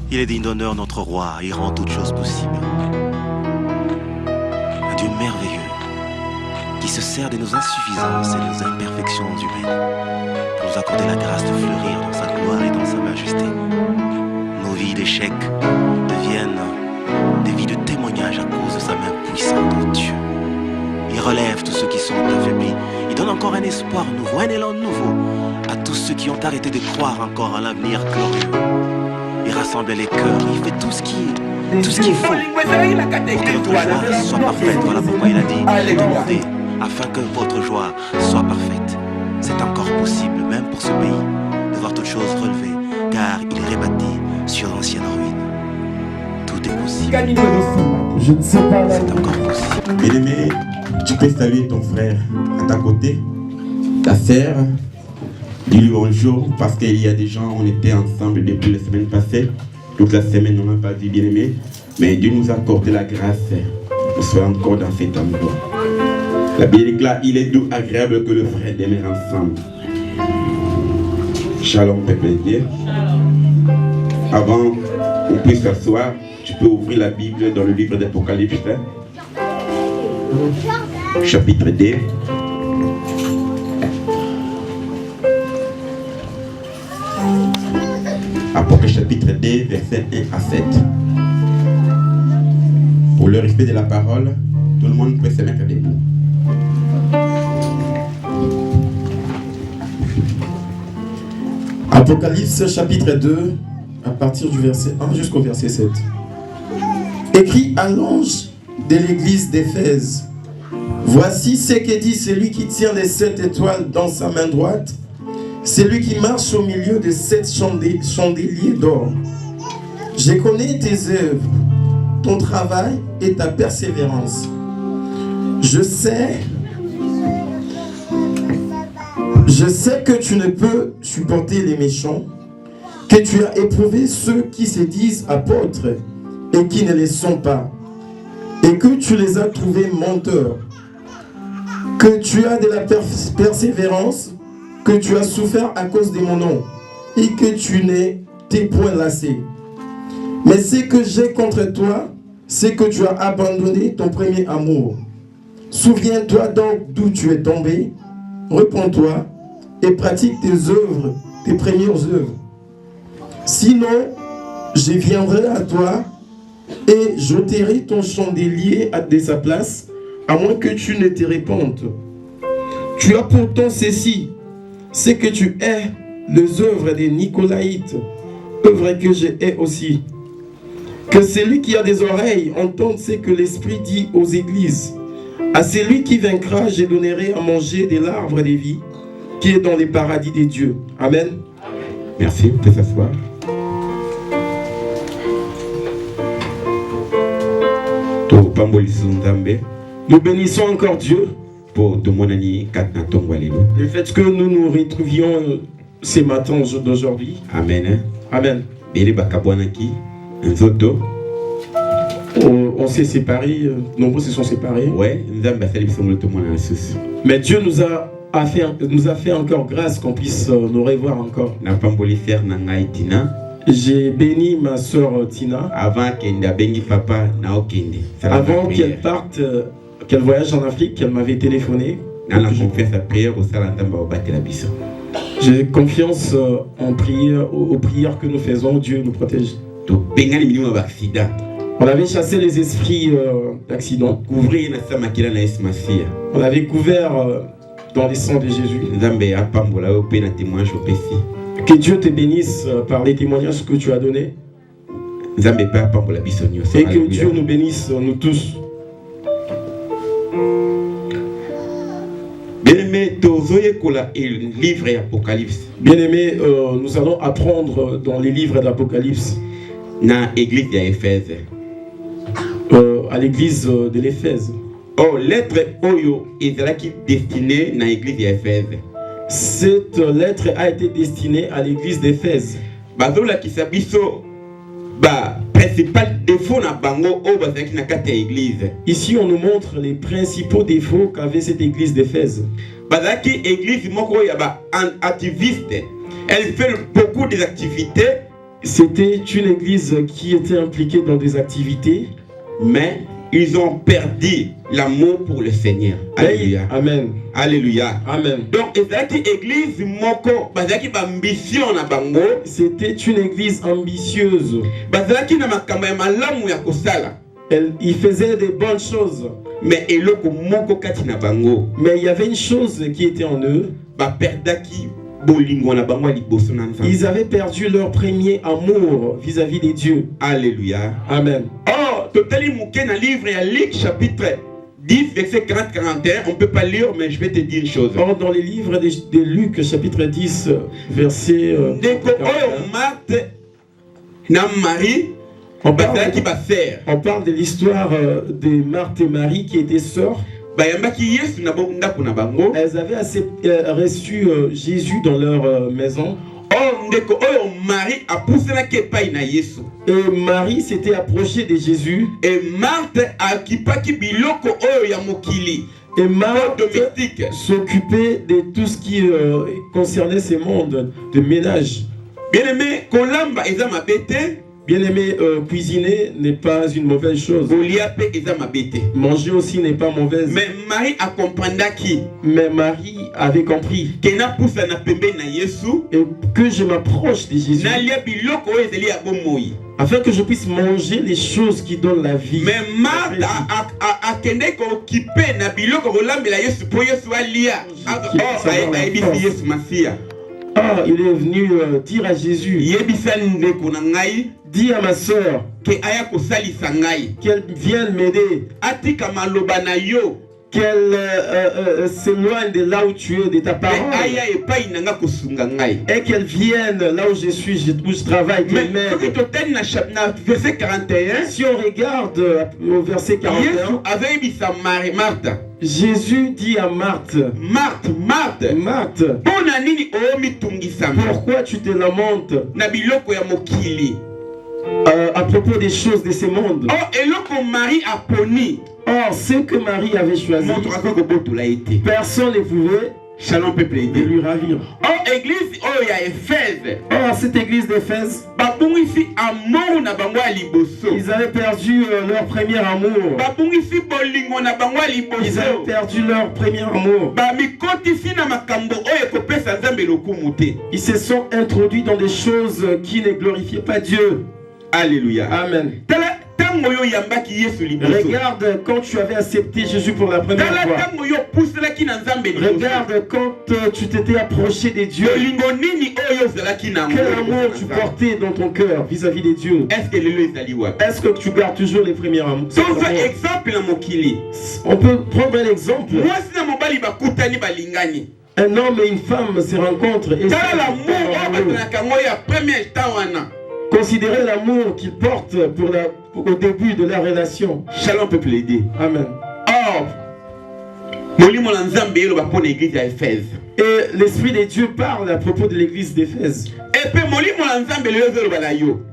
Il est digne d'honneur, notre roi, il rend toutes choses possibles. Un Dieu merveilleux, qui se sert de nos insuffisances et de nos imperfections humaines pour nous accorder la grâce de fleurir dans sa gloire et dans sa majesté. Nos vies d'échecs deviennent des vies de témoignage à cause de sa main puissante, oh Dieu. Il relève tous ceux qui sont affaiblis. Il donne encore un espoir nouveau, un élan nouveau à tous ceux qui ont arrêté de croire encore à l'avenir glorieux. Il rassemble les cœurs, il fait tout ce qu'il faut pour que notre joie soit parfaite. Voilà pourquoi il a dit, demandez afin que votre joie soit parfaite. C'est encore possible, même pour ce pays, de voir toutes choses relevées, car il est rebâti sur d'anciennes ruines. Tout est possible. Je ne sais pas. C'est encore possible. Bien-aimé, tu peux saluer ton frère à ta côté, ta sœur. Dis-lui bonjour, parce qu'il y a des gens, on était ensemble depuis la semaine passée. Toute la semaine, on n'a pas vu bien-aimé. Mais Dieu nous a accordé la grâce pour soyez encore dans cet endroit. La Bible dit là, il est doux, agréable que le frère demeure ensemble. Shalom, peuple de Dieu. Avant qu'on puisse s'asseoir, tu peux ouvrir la Bible dans le livre d'Apocalypse, chapitre 2. Apocalypse chapitre 2, versets 1 à 7. Pour le respect de la parole, tout le monde peut se mettre debout. Apocalypse chapitre 2, à partir du verset 1 jusqu'au verset 7. Écrit à l'ange de l'église d'Éphèse. Voici ce que dit celui qui tient les 7 étoiles dans sa main droite, celui qui marche au milieu de 7 chandeliers d'or. Je connais tes œuvres, ton travail et ta persévérance. Je sais que tu ne peux supporter les méchants, que tu as éprouvé ceux qui se disent apôtres et qui ne les sont pas, et que tu les as trouvés menteurs, que tu as de la persévérance, que tu as souffert à cause de mon nom, et que tu n'es tes point lassé. Mais ce que j'ai contre toi, c'est que tu as abandonné ton premier amour. Souviens-toi donc d'où tu es tombé, repens-toi et pratique tes œuvres, tes premières œuvres. Sinon, je viendrai à toi et j'ôterai ton chandelier de sa place, à moins que tu ne te répandes. Tu as pourtant ceci, c'est que tu hais les œuvres des Nicolaïtes, œuvres que je hais aussi. Que celui qui a des oreilles entende ce que l'Esprit dit aux églises. À celui qui vaincra, je donnerai à manger de l'arbre de vie qui est dans les paradis des dieux. Amen. Merci, vous pouvez s'asseoir. Nous bénissons encore Dieu pour le fait que nous nous retrouvions ces matins d'aujourd'hui. Amen. Amen. On s'est séparés, nombreux se sont séparés. Ouais, mais Dieu nous a fait encore grâce qu'on puisse nous revoir encore. J'ai béni ma soeur Tina avant qu'elle parte, qu'elle voyage en Afrique, qu'elle m'avait téléphoné. J'ai confiance en prière, aux prières que nous faisons. Dieu nous protège. On avait chassé les esprits d'accident. On avait couvert dans les sangs de Jésus. Que Dieu te bénisse par les témoignages que tu as donnés. Et que Dieu nous bénisse, nous tous. Bien-aimés, nous allons apprendre dans les livres d'Apocalypse à l'église de l'Éphèse. Oh, lettre Oyo est destinée à l'église d'Éphèse. Cette lettre a été destinée à l'église d'Éphèse. Principal défaut na bango o bazaki na kati ya église. Ici on nous montre les principaux défauts qu'avait cette église d'Éphèse. Bazaki église moko ya ba activiste. Elle fait beaucoup des activités C'était une église qui était impliquée dans des activités. Mais ils ont perdu l'amour pour le Seigneur. Alléluia. Amen. Alléluia. Amen. Donc, cette église moko, bazaki ba ambition na bango. C'était une église ambitieuse. Bazaki na makambo ya malamu ya kosala. Il faisait des bonnes choses. Mais eloko moko kati na bango. Mais il y avait une chose qui était en eux. Ba perdaki bolingo na bango liboso na Nzambe. Ils avaient perdu leur premier amour vis-à-vis des dieux. Alléluia. Amen. Oh, totali mouké na livre ya Luc chapitre 10 verset 40-41, on ne peut pas lire, mais je vais te dire une chose. Or, dans les livres de Luc chapitre 10 verset 41, Marthe na Marie, on parle de l'histoire de Marthe et Marie qui étaient sœurs. Elles avaient reçu Jésus dans leur maison. Et Marie s'était approchée de Jésus. Et Marthe s'occupait de tout ce qui concernait ce monde de ménage. Bien-aimé, Bien-aimé, cuisiner n'est pas une mauvaise chose. Manger aussi n'est pas mauvaise. Mais Marie a compris qui? Mais Marie avait compris. Et que je m'approche de Jésus. Afin que je puisse manger les choses qui donnent la vie. Mais Marthe a il est venu dire à Jésus, dis à ma soeur qu'elle vienne m'aider, qu'elle s'éloigne de là où tu es, de ta parole, et qu'elle vienne là où je suis, où je travaille, qu'elle m'aide. Si on regarde au verset 41, Jésus dit à Marthe, Marthe, pourquoi tu te lamentes à propos des choses de ce monde? Or, ce que Marie avait choisi, personne ne pouvait Shalom peuple de lui ravir. Oh église, oh il y a Éphèse. Oh cette église d'Éphèse, ils avaient perdu leur premier amour. Ils avaient perdu leur premier amour. Ils se sont introduits dans des choses qui ne glorifiaient pas Dieu. Alléluia. Amen. Regarde quand tu avais accepté Jésus pour la première fois. Regarde quand tu t'étais approché des dieux. Quel amour tu portais dans ton cœur vis-à-vis des dieux. Est-ce que tu gardes toujours les premiers amours? On peut prendre un exemple. Un homme et une femme se rencontrent et considérez l'amour qu'ils portent au début de la relation. Shalom peuple aidé. Amen. Et l'Esprit de Dieu parle à propos de l'église d'Éphèse.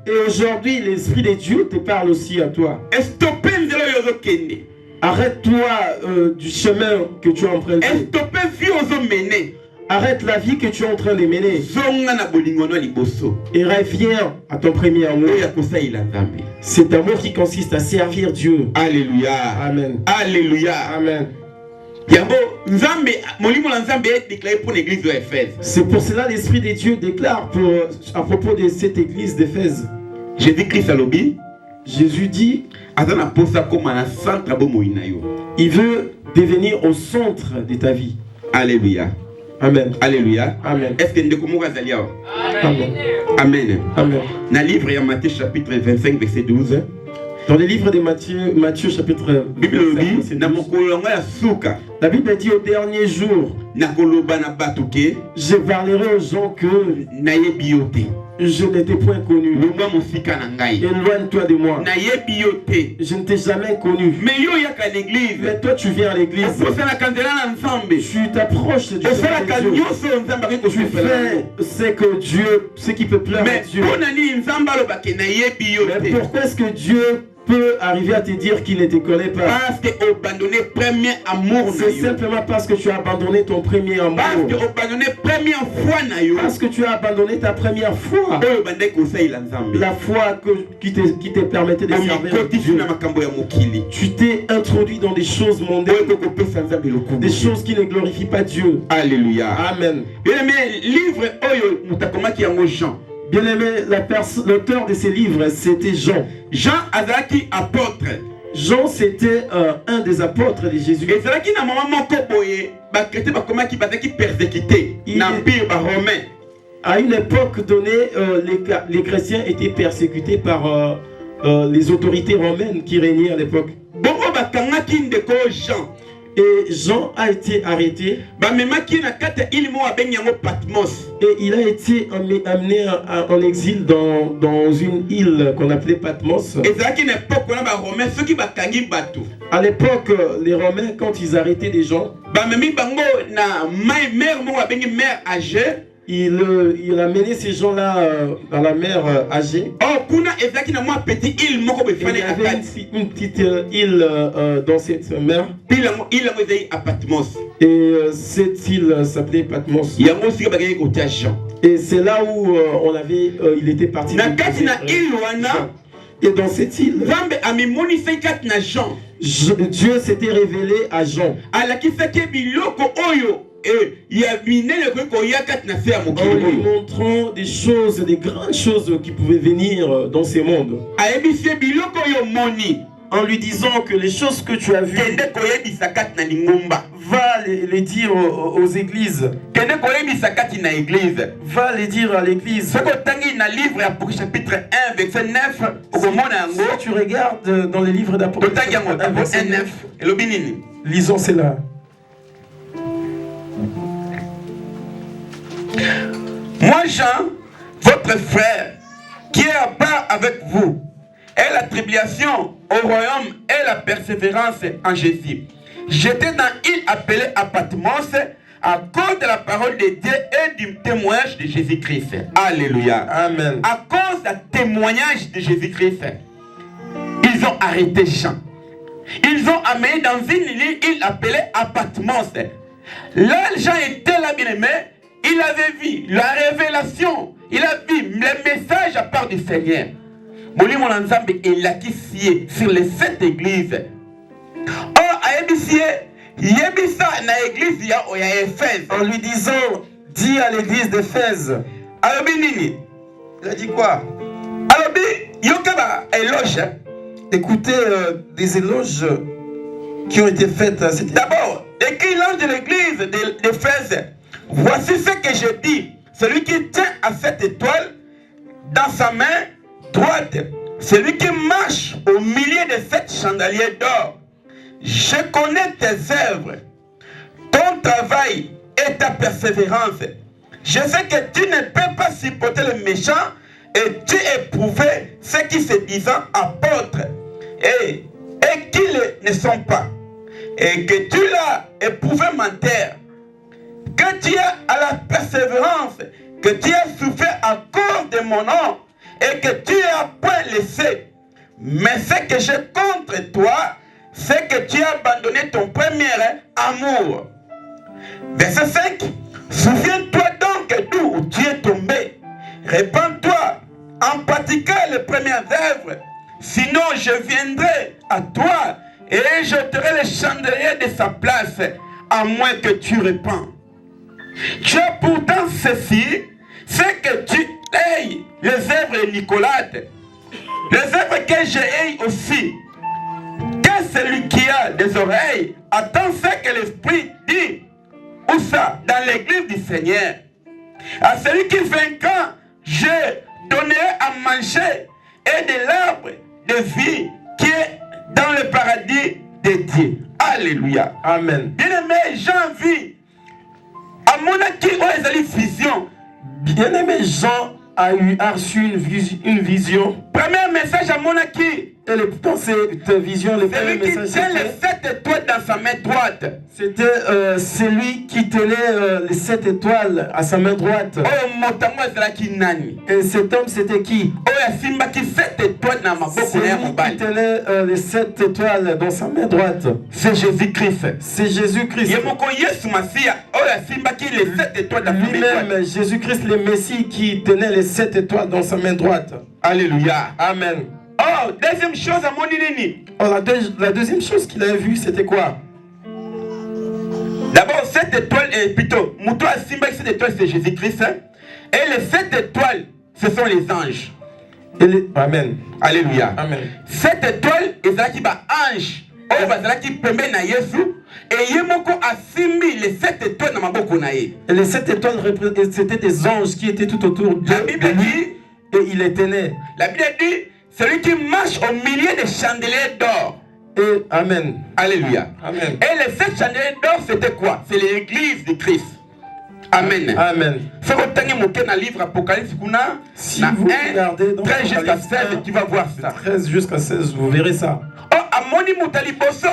Et aujourd'hui, l'Esprit de Dieu te parle aussi à toi. Arrête-toi du chemin que tu as emprunté. Arrête la vie que tu es en train de mener. Et reviens à ton premier amour. Cet amour qui consiste à servir Dieu. Alléluia. Amen. Alléluia. Amen. C'est pour cela l'Esprit de Dieu déclare à propos de cette église d'Éphèse. Jésus dit, il veut devenir au centre de ta vie. Alléluia. Amen. Alléluia. Amen. Est-ce que nous Amen. Amen. Amen. Dans le livre de Matthieu chapitre 25 verset 12. Dans le livre de Matthieu chapitre 25, la Bible dit au dernier jour, je parlerai aux gens que je n'étais point connu. Éloigne-toi de moi. Je ne t'ai jamais connu. Mais toi tu viens à l'église. Tu t'approches de Dieu. Tu fais ce qui peut plaire à Dieu. Mais pourquoi est-ce que Dieu peut arriver à te dire qu'il ne te connaît pas. Parce que tu as abandonné le premier amour. C'est simplement parce que tu as abandonné ton premier amour. Parce que tu as abandonné la première foi. Parce que tu as abandonné ta première foi. La foi qui te permettait de servir Dieu. Tu t'es introduit dans des choses mondaines, des choses qui ne glorifient pas Dieu. Alléluia. Amen. Bien-aimé, livre Jean. Bien-aimé, l'auteur de ces livres, c'était Jean. Jean Azaki apôtre. Jean, c'était un des apôtres de Jésus. Et c'est là qu'il y a un moment persécuté. L'empire romain. À une époque donnée, les chrétiens étaient persécutés par les autorités romaines qui régnaient à l'époque. Et Jean a été arrêté. Et il a été amené en exil dans une île qu'on appelait Patmos. À l'époque, les Romains, quand ils arrêtaient des gens, il a mené ces gens-là dans la mer âgée. Il y avait une petite île dans cette mer. Et cette île s'appelait Patmos. Et c'est là où il était parti. Et dans cette île, Dieu s'était révélé à Jean. En lui montrant des choses, des grandes choses qui pouvaient venir dans ces mondes. En lui disant que les choses que tu as vues, va les dire aux églises. Va les dire à l'église. Si tu regardes dans les livres d'Apocalypse 1, verset 9, lisons cela. Moi, Jean, votre frère, qui est à part avec vous, et la tribulation au royaume et la persévérance en Jésus. J'étais dans l'île appelée à Patmos à cause de la parole de Dieu et du témoignage de Jésus-Christ. Alléluia. Amen. À cause du témoignage de Jésus-Christ, ils ont arrêté Jean. Ils ont amené dans une île appelée à Patmos. Là, Jean était là, bien aimé. Il avait vu la révélation. Il a vu les messages à part du Seigneur. Molimo Nzambe il a quitté sur les 7 églises. Oh, à Ébissie, Yébissa na église ya Éphèse. En lui disant, dis à l'église d'Éphèse. Alobi nini? Il a dit quoi? Alobi, yokaba éloge. Écoutez des éloges qui ont été faites à cette église. D'abord, écrit l'ange de l'église d'Éphèse. Voici ce que je dis. Celui qui tient à cette étoile dans sa main droite, celui qui marche au milieu de 7 chandeliers d'or. Je connais tes œuvres, ton travail et ta persévérance. Je sais que tu ne peux pas supporter le méchant et tu éprouvais ceux qui se disent apôtres et qui ne sont pas. Et que tu l'as éprouvé menteur. Que tu as à la persévérance, que tu as souffert à cause de mon nom et que tu n'as point laissé. Mais ce que j'ai contre toi, c'est que tu as abandonné ton premier amour. Verset 5. Souviens-toi donc d'où tu es tombé. Répands-toi en pratiquant les premières œuvres. Sinon, je viendrai à toi et j'ôterai le chandelier de sa place, à moins que tu répands. Tu as pourtant ceci, c'est que tu aies les œuvres de Nicolas, les œuvres que j'ai aussi. Que celui qui a des oreilles attend ce que l'Esprit dit. Où ça? Dans l'église du Seigneur. À celui qui vaincra, je donnerai à manger et de l'arbre de vie qui est dans le paradis de Dieu. Alléluia. Amen. Bien-aimé, Jean vit. À mon avis, on a une vision. Bien-aimé, Jean a reçu une vision. Premier message à mon avis. Et dans cette vision, le premier Celui qui message, tient les 7 étoiles dans sa main droite. c'était celui qui tenait les 7 étoiles à sa main droite. Oh, motango ezalaki nani? Et cet homme, c'était qui? Oh, asimbaki 7 étoiles na maboko na Celui ya qui mobali. tenait les 7 étoiles dans sa main droite. C'est Jésus-Christ. C'est Jésus-Christ. Ye moko Yesu Masiya, oh, asimbaki les 7 étoiles dans sa main droite. Lui-même, Jésus-Christ, le Messie, qui tenait les 7 étoiles dans sa main droite. Alléluia. Amen. Oh, deuxième chose à mon nini. Oh, la deuxième chose qu'il a vue, c'était quoi? D'abord, 7 étoiles, et plutôt, Mouto asimbaki 7 étoiles, c'est Jésus-Christ. Et les 7 étoiles, ce sont les anges. Amen. Alléluia. Amen. 7 étoiles, ezalaki ba ange. Oh, bazalaki pembe na Yesu. Et Yemoko a simbi les 7 étoiles na maboko na ye. Et les 7 étoiles, c'était des anges qui étaient tout autour de La Bible dit, et il les tenait. la Bible dit, celui qui marche au milieu des chandeliers d'or. Et Amen. Alléluia. Amen. Et les 7 chandeliers d'or, c'était quoi? C'est l'église de Christ. Amen. Amen. Faut retenir mon dans le livre Apocalypse. Si vous regardez dans 13 jusqu'à 16, tu vas voir ça. 13 jusqu'à 16, vous verrez ça. Oh, Amoni Moutali Bosso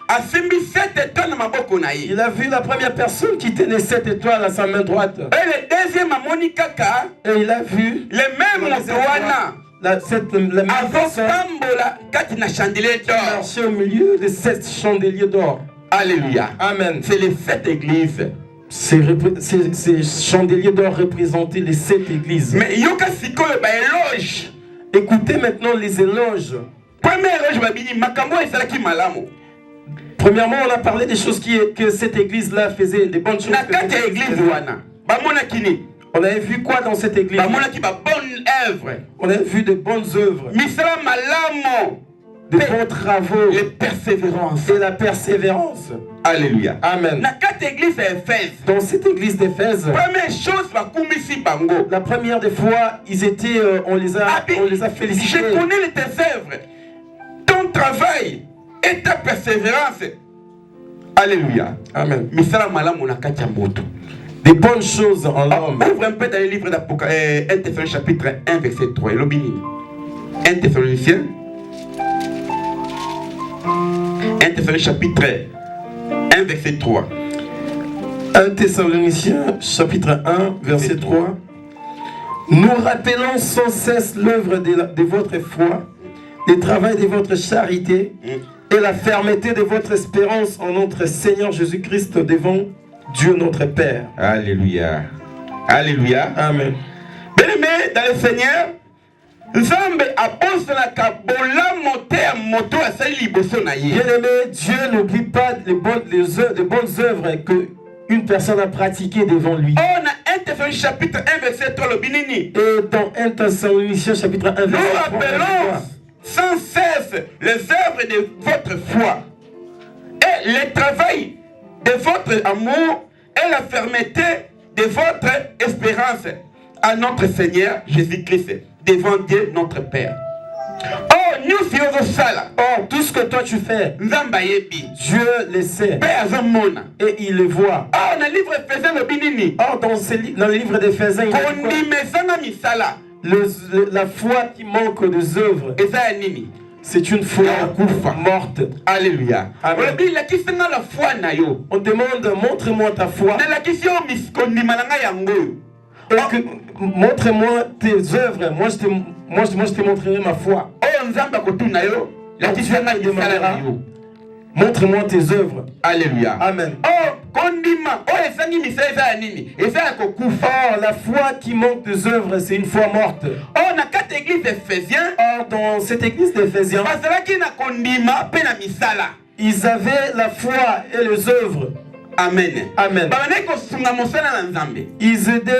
a simbi 7 étoiles na maboko na ye. Il a vu la première personne qui tenait 7 étoiles à sa main droite. Et le deuxième Amoni Kaka, Et il a vu le même Moutouana, la même personne Avokambola kati na chandelier qui d'or. marchait au milieu des 7 chandeliers d'or. Alléluia. Amen. C'est les 7 églises. Ces chandeliers d'or représentaient les 7 églises. Mais yoka sikoyo ba éloge. Écoutez maintenant les éloges. Premier éloge babini makambo esalaki malamu. Premièrement, on a parlé des choses que cette église-là faisait, des bonnes choses. Na que kati cette ya église église faisait. wana. Bamona kini. On avait vu quoi dans cette église? Bamona ki ba bonne œuvre. On avait vu de bonnes œuvres, Misala malamu. de bons travaux Les persévérances. et la persévérance. Alléluia. Amen. Na kati église ya Éphèse. Dans cette église d'Éphèse, Première chose bakumisi bango. la première des fois, ils étaient, on les a félicités. Je connais tes œuvres, ton travail et ta persévérance. Alléluia. Amen. Misala malamu na kati ya moto. Des bonnes choses en l'homme. Ouvre un peu dans le livre d'Apocalypse, 1 Thessaloniciens chapitre 1 verset 3. 1 Thessaloniciens. 1 Thessaloniciens chapitre 1 verset 3. 1 Thessaloniciens chapitre 1 verset 3. Nous rappelons sans cesse l'œuvre de votre foi, le travail de votre charité et la fermeté de votre espérance en notre Seigneur Jésus-Christ devant Dieu notre Père. Alléluia. Alléluia. Amen. Bien-aimé dans le Seigneur, Nzambe abonzelaka bolamu te ya moto asali liboso na ye. Bien-aimé, Dieu n'oublie pas les bonnes œuvres que une personne a pratiquées devant lui. On a 1 Thessaloniciens chapitre 1 verset 3 le binini. Et dans 1 Thessaloniciens chapitre 1 Nous verset 3, rappelons sans cesse les œuvres de votre foi et le travail de votre amour et la fermeté de votre espérance à notre Seigneur Jésus-Christ devant Dieu notre Père. Oh, nous faisons ça. or, tout ce que toi tu fais, Nzamba yebi. Dieu le sait Père Zamona. et il le voit. Oh, dans le livre Ephésiens le binini. Or, dans le livre d'Éphésiens, il y a quoi? Kondimezanga misala. La foi qui manque des œuvres, Eza ya nini? c'est une foi morte. Alléluia. Amen. Olobi lakisanga la foi na yo. On demande, montre-moi ta foi. Na lakisi yo kondima na ngai yango oyo. Montre-moi tes œuvres. Moi, je te montrerai ma foi. Oyo Nzambe akotuna yo. Lakisi ngai misala na yo. Montre-moi tes œuvres. Alléluia. Amen. Oh, kondima. Oh, esangi misala eza ya nini? Eza ya kokufa. Or, la foi qui manque des œuvres, c'est une foi morte. Oh, na kati église d'Éphésiens. Or, dans cette église d'Éphésiens, Bazalaki na kondima pe na misala. ils avaient la foi et les œuvres. Amen. Amen. Babandaki kosunga mosala na Nzambe. Ils aidaient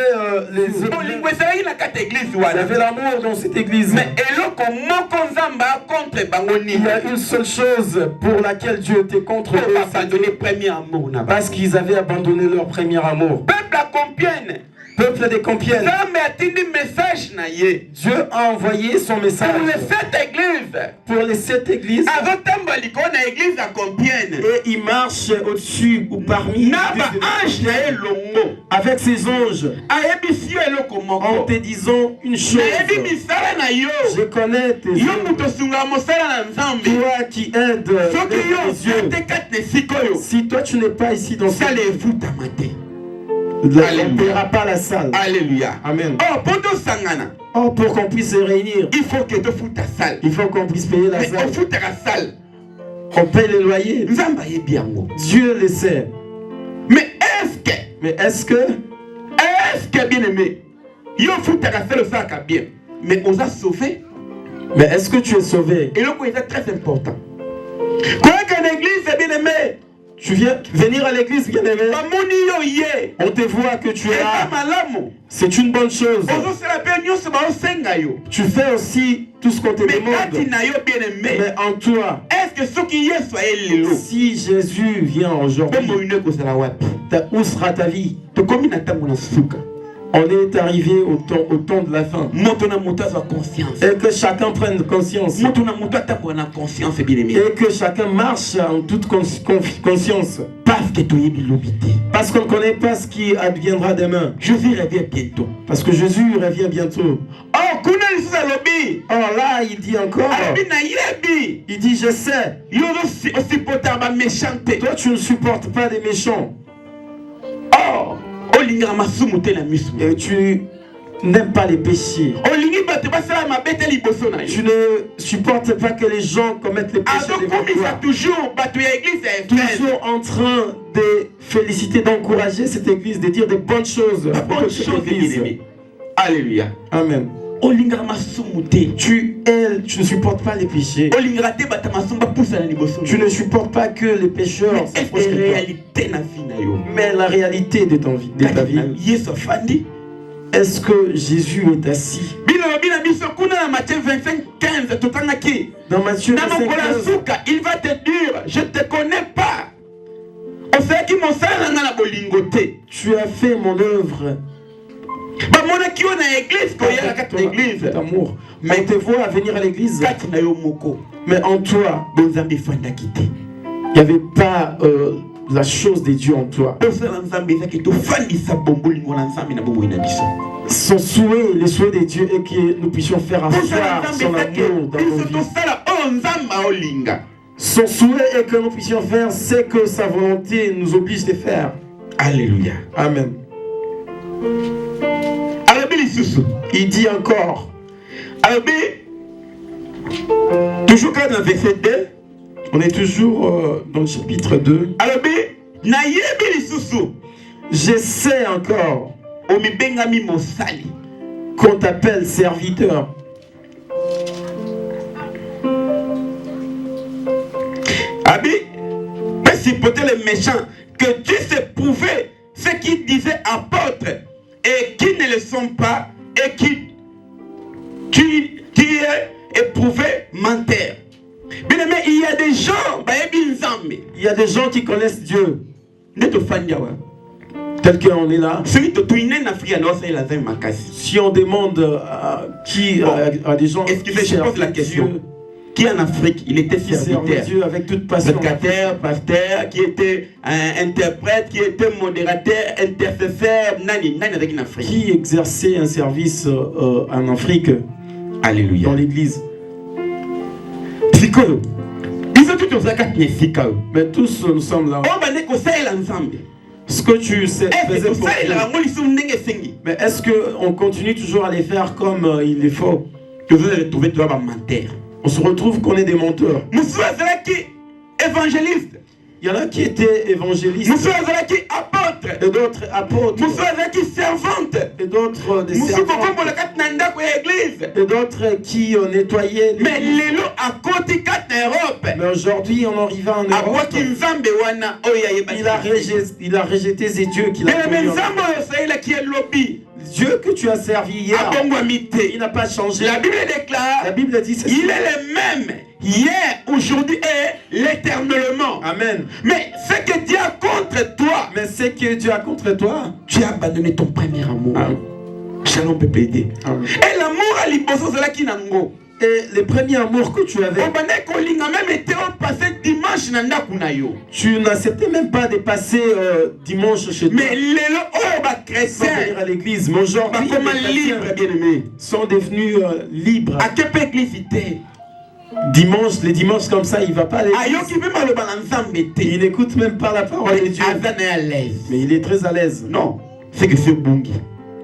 les Bolingo œuvres. ezalaki na kati église Il y wana. avait l'amour dans cette église. Mais eloko moko Nzambe contre bango Il nini? y a une seule chose pour laquelle Dieu était contre eux, Pas donner premier amour na parce qu'ils avaient abandonné leur premier amour. peuple à Compiègne. peuple de Compiègne. Nzambe atindi message na ye. Dieu a envoyé son message Pour les 7 églises. pour les 7 églises. Azotamba likolo na église à Compiègne. Et il marche au-dessus ou parmi Na ba ange na ye longo. avec ses anges Ayebisi yo eloko en moko. te disant une chose. Nayebi misala na yo. Je connais tes Yo œuvres. moto sunga mosala na Nzambe. Toi qui aides Soki yo les yeux. te kat ne sikoyo. Si toi tu n'es pas ici dans cette Sala efutama te. on ne Alléluia. paiera pas la salle. Alléluia. Amen. Oh, pour tosangana, Oh, pour qu'on puisse se réunir, il faut que tu foutes ta salle. il faut qu'on puisse payer la Mais salle. on fout ta salle. On paye les loyers. Nzamba ye biango. Dieu le sait. Mais est-ce Mais est-ce que bien aimé, yo fout ta salle ça ka bien. Mais on a sauvé. tu es sauvé? Et le coup est très important. Quoi qu'en église, bien aimé, Tu viens venir à l'église, bien-aimé. bamoni yo ye. On te voit que tu es Eza là. malamu. C'est une bonne chose. Ozo sala pe nyonso ba osenga yo. Tu fais aussi tout ce qu'on te Mais kati demande. na yo bien aimé. Mais en toi, Est-ce que ceux qui y soient lelo? si Jésus vient aujourd'hui, Bombo une kozala wapi? où sera ta vie? Tokomi na tango na suka. On est arrivé au temps de la fin. Moto na moto a conscience. Et que chacun prenne conscience. Moto na moto atango na conscience bien aimé. Et que chacun marche en toute conscience. Parce que tu es bilobité. Parce qu'on ne connaît pas ce qui adviendra demain. Jésus revient bientôt. Parce que Jésus revient bientôt. Oh, kuna lisusu alobi. Or là, il dit encore, Alobi na yebi. il dit, je sais, Yo aussi porter ba méchanté. toi tu ne supportes pas les méchants. Oh, olinga masumu te na misu. Et tu n'aimes pas les péchés. Olingi bato basala mabete liboso na Tu yo. ne supportes pas que les gens commettent les péchés devant Azokomisa toi. toujours bato ya église ya Efrène. Toujours en train de féliciter, d'encourager cette église, de dire des bonnes choses La pour bonne cette chose bien église. aimé. Alléluia. Amen. Olinga masumu te. Tu ne supportes pas les péchés. Olinga te bata masumba pousa na liboso. Tu ne supportes pas que les pécheurs Mais est-ce s'approchent que de toi. réalité na vie na yo? Mais la réalité de ta vie, Yesu afandi. est-ce que Jésus est assis? Bino bina biso kuna na Matthieu 25:15 totangaki. Dans Matthieu Na 25, mokola suka, il va te dire, je te connais pas. Osaki mosala nga na bolingo te. tu as fait mon œuvre. Bamonaki yo na église ko yala kati na église. D'amour. Mais on te voit venir à l'église. Kati na yo moko. Mais en toi, Bonzambe fandaki te. il n'y avait pas la chose de Dieu en toi. Osala nzambe ezaki tofandisa bombolingo na nzambe na bomoi na biso. Son souhait, le souhait de Dieu est que nous puissions faire Osala asseoir nzambe son ezaki amour dans nos biso vies. tosala oyo nzambe aolinga. Son souhait est que nous puissions faire ce que sa volonté nous oblige de faire. Alléluia. Amen. Alobi lisusu. Il dit encore, Alobi toujours quand dans verset 2. on est toujours dans le chapitre 2. Alobi nayebi lisusu. Je sais encore Omibengami mosali. qu'on t'appelle serviteur. Abi, mais si peut-être les méchants, que tu sais prouver ce qu'ils disaient apôtres et qui ne le sont pas et qui est éprouvé menteur. Bien aimé, il y a des gens, Il y a des gens qui connaissent Dieu. ne te fandiawa. Tel qu'on est là. Celui qui est en Afrique, alors c'est la zone makasi. Si on demande à des gens Excusez, qui je pose servent la question. Dieu, Qui en Afrique, il était qui servent serviteur. Dieu avec toute passion. Prédicateur, pasteur, qui était interprète, qui était modérateur, intercesseur, nani avec en Afrique. Qui exerçait un service en Afrique, Alléluia. dans l'église. Sikolo. Ils ont tout ça quatre Sikolo. Mais tous nous sommes là. On va ne ko ça ensemble. Ce que tu sais, Est-ce faisais que pour ça Dieu. la ngoli sou ndenge sengi. Mais est-ce qu'on continue toujours à les faire comme il le faut? Que vous allez trouver toi ba menteur. On se retrouve qu'on est des menteurs. Monsieur Azalaki évangéliste. Il y en a qui étaient évangélistes, Monsieur Azalaki apôtre. et d'autres apôtres, Monsieur Azalaki servante. et d'autres des Monsieur servants, Kokombo la kat nanda ko église. et d'autres qui nettoyaient Mais l'église. lelo a côté kat Europe. Mais aujourd'hui, on arrive en A Europe. quoi nzambe wana oya yeba. Il a rejeté ces dieux qu'il a Mais connus. nzambe oyo saila qui est lobby. Dieu que tu as servi hier, abongwami te. il n'a pas changé. La Bible déclare, La Bible dit ceci. il est le même hier, aujourd'hui et l'éternellement. Amen. Mais ce que Dieu a contre toi, Mais ce que Dieu a contre toi, tu as abandonné ton premier amour. Shalom peut aider. Amen. Et l'amour à l'iboso c'est là qui nango. Et le premier amour que tu avais, Même été passé dimanche nanda kunayo. tu n'acceptais même pas de passer dimanche chez toi. Mais les sans chrétiens venir à l'église. Mais aujourd'hui, les comment chrétiens libre bien aimé. sont devenus libres. À quel peu église était? Dimanche, les dimanches comme ça, il ne va pas à l'église. Ayoki pe maloba na nzambe te. Il n'écoute même pas la parole de Dieu. Azana à l'aise. Mais il est très à l'aise. Non, c'est que c'est bungi.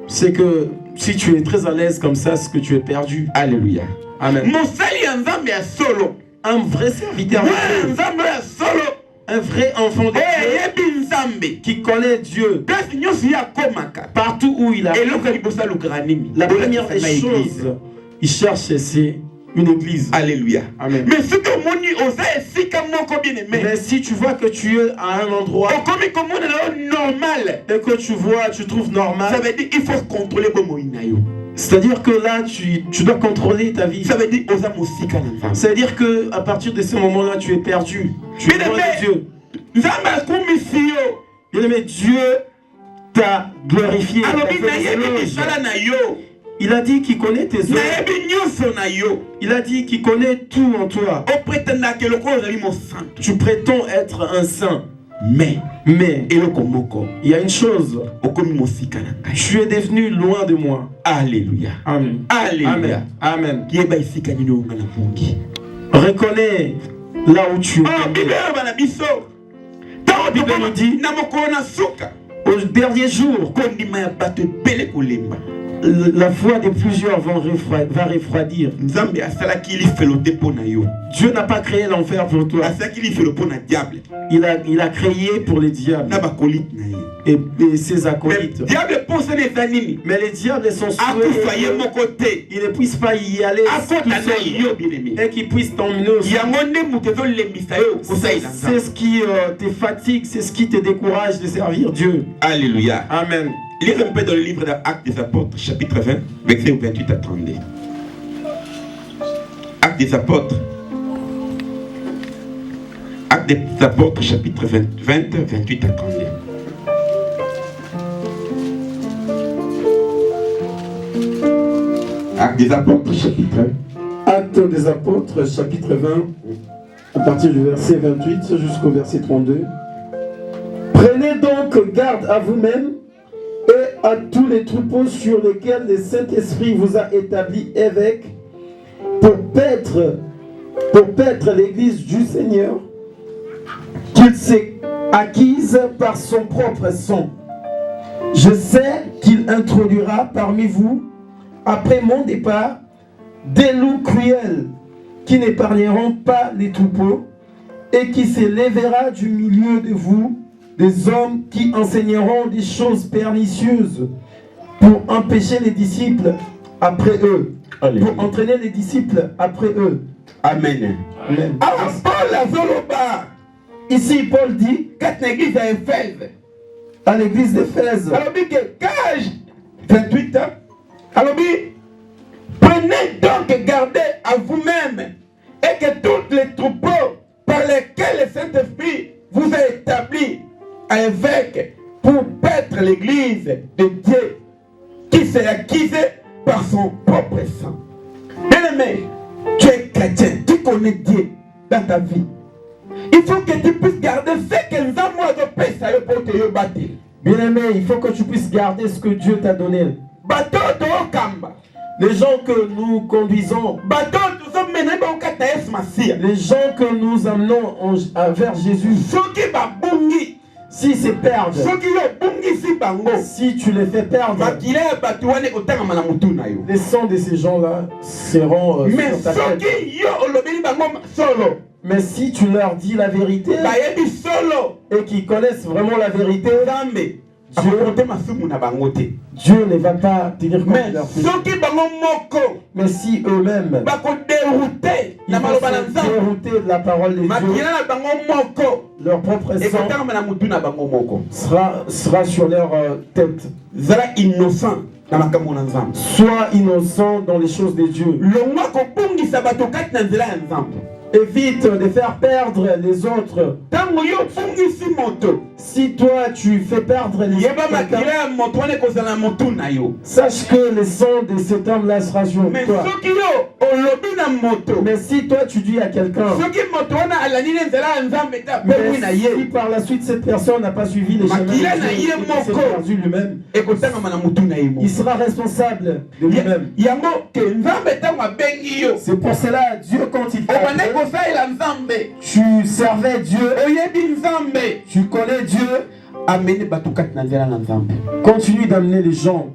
C'est que si tu es très à l'aise comme ça, c'est que tu es perdu. Alléluia. Amen. Mosali ya nzambe ya solo. Un vrai serviteur de Ouais, Dieu, nzambe ya solo. un vrai enfant de Dieu Yebi nzambe. qui connaît Dieu Place nyonso ya komaka. partout où il a. Eloko libosa lukra nini? La première Bolakisa des na église. choses, il cherche, c'est une église. Alléluia. Amen. Mais ce que moni osa esika moko bien aimé. Mais si tu vois que tu es à un endroit Okomi komona na normal. et que tu vois, tu trouves Ça normal, veut dire qu'il faut contrôler bon moinayo. c'est-à-dire que là, tu dois contrôler ta vie. Ça veut dire osa mosika na nzambe. C'est-à-dire que à partir de ce moment-là, tu es perdu. Tu es Bien loin aimé. de Dieu. Nzambe akumisi yo. Bien aimé, Dieu t'a glorifié. t'a Alobi fait na des yebi éloges. misala na yo. Il a dit qu'il connaît tes Na œuvres. yebi nyonso na yo. Il a dit qu'il connaît tout en toi. Opretendaka eloko ozali mosantu. Tu prétends être un saint. Mais Mais eloko moko il y a une chose. okomi mosika na ngai. Tu es devenu loin de moi. Alléluia. Amen. Alléluia. Amen. Amen. Yeba esika nini onga na bungi. Reconnais là où tu es tombé. Bible bana biso. Tango Bible nous dit, na mokolo na suka. au dernier jour, Kondima ya bato ebele kolemba. la foi de plusieurs va refroidir. Nzambe asalaki lifelo te mpo na yo. Dieu n'a pas créé l'enfer pour toi. Asalaki lifelo mpo na diable. Il a créé pour les diables Na bakolite na ye. et ses Mais acolytes. diable mposana eza nini? Mais les diables sont Akufa ye souhaits moko te. qu'ils ne puissent pas y aller tout Akota na seuls yo bien-aimé. et qu'ils puissent t'emmener aussi. Yango nde moto ezolembisa yo kosalela C'est nzambe. ce qui te fatigue, c'est ce qui te décourage de servir Dieu. Alléluia. Amen. Lisez un peu dans le livre d'Actes des Apôtres, chapitre 20, versets 28 à 32. Actes des Apôtres. Actes des Apôtres, chapitre 20, 28 à 32. Actes des Apôtres, chapitre 20. Actes des Apôtres, chapitre 20, à partir du verset 28 jusqu'au verset 32. Prenez donc garde à vous-même et à tous les troupeaux sur lesquels le Saint-Esprit vous a établi évêque pour paître l'église du Seigneur qu'il s'est acquise par son propre sang. Je sais qu'il introduira parmi vous, après mon départ, des loups cruels qui n'épargneront pas les troupeaux et qui s'élèvera du milieu de vous des hommes qui enseigneront des choses pernicieuses pour empêcher les disciples après eux, pour entraîner les disciples après eux. Amen. Amen. Alors, Paul azoloba, Ici, Paul dit kati na église ya Éphèse. à l'église d'Éphèse, Alobi que page 28 ans. Alobi, prenez donc gardez à vous-même et que tous les troupeaux par lesquels le Saint-Esprit vous a établi à évêque pour paître l'église de Dieu qui s'est acquise par son propre sang. Bien-aimé, tu es chrétien, tu connais Dieu dans ta vie. Il faut que tu puisses garder ce que nous avons de péché pour te battre. bien-aimé, il faut que tu puisses garder ce que Dieu t'a donné. Bateau de Okamba. Les gens que nous conduisons, Bateau de Okamba. les gens que nous amenons vers Jésus, Ceux qui babungi. s'ils se perdent, Ceux qui babungi si bango. si tu les fais perdre, Bakila batuane kotanga na mutu na yo. les sangs de ces gens-là seront Mais sur ta ceux tête. qui yo olobeli bango solo. Mais si tu leur dis la vérité Bayebi solo. et qu'ils connaissent vraiment la vérité, Zambe. Akote masumu na bango te. Dieu ne va pas tenir compte Mais de leur fruits. ceux qui bango moko. Mais si eux-mêmes Bako dérouté. ils Na vont maloba na se nzambe. dérouter de la parole de Dieu, Makila na bango moko. leur propre sang Ekotanga na mutu na bango moko. sera sur leur tête. Zala innocent. Sois innocent dans les choses de Dieu. Évite de faire perdre les autres. Si toi tu fais perdre les autres, sache que le sang de cet homme-là sera sur toi. Mais si toi tu dis à quelqu'un, si par la suite cette personne n'a pas suivi les chemins de Dieu et s'est perdu lui-même, il sera responsable de lui-même. C'est pour cela Dieu, quand il t'appelle, tu servais Dieu, tu connais Dieu, continue d'amener les gens.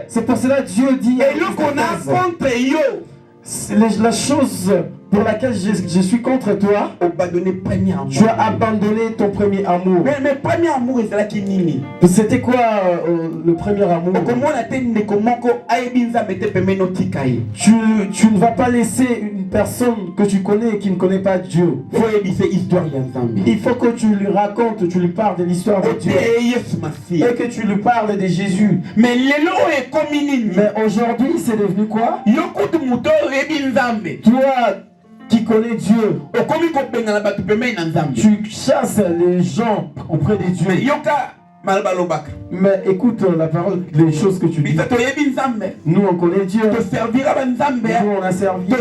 C'est pour cela Dieu dit la chose pour laquelle je suis contre toi, tu as abandonné ton premier amour. Mais premier amour, c'était quoi le premier amour? Tu ne vas pas laisser une personne que tu connais et qui ne connaît pas Dieu. Il faut que tu lui racontes, tu lui parles de l'histoire de Dieu et que tu lui parles de Jésus. Mais aujourd'hui c'est devenu quoi? Toi qui connais Dieu, tu chasses les gens auprès de Dieu. Mais écoute la parole, les choses que tu dis. Nous on connaît Dieu. Nous on a servi Dieu.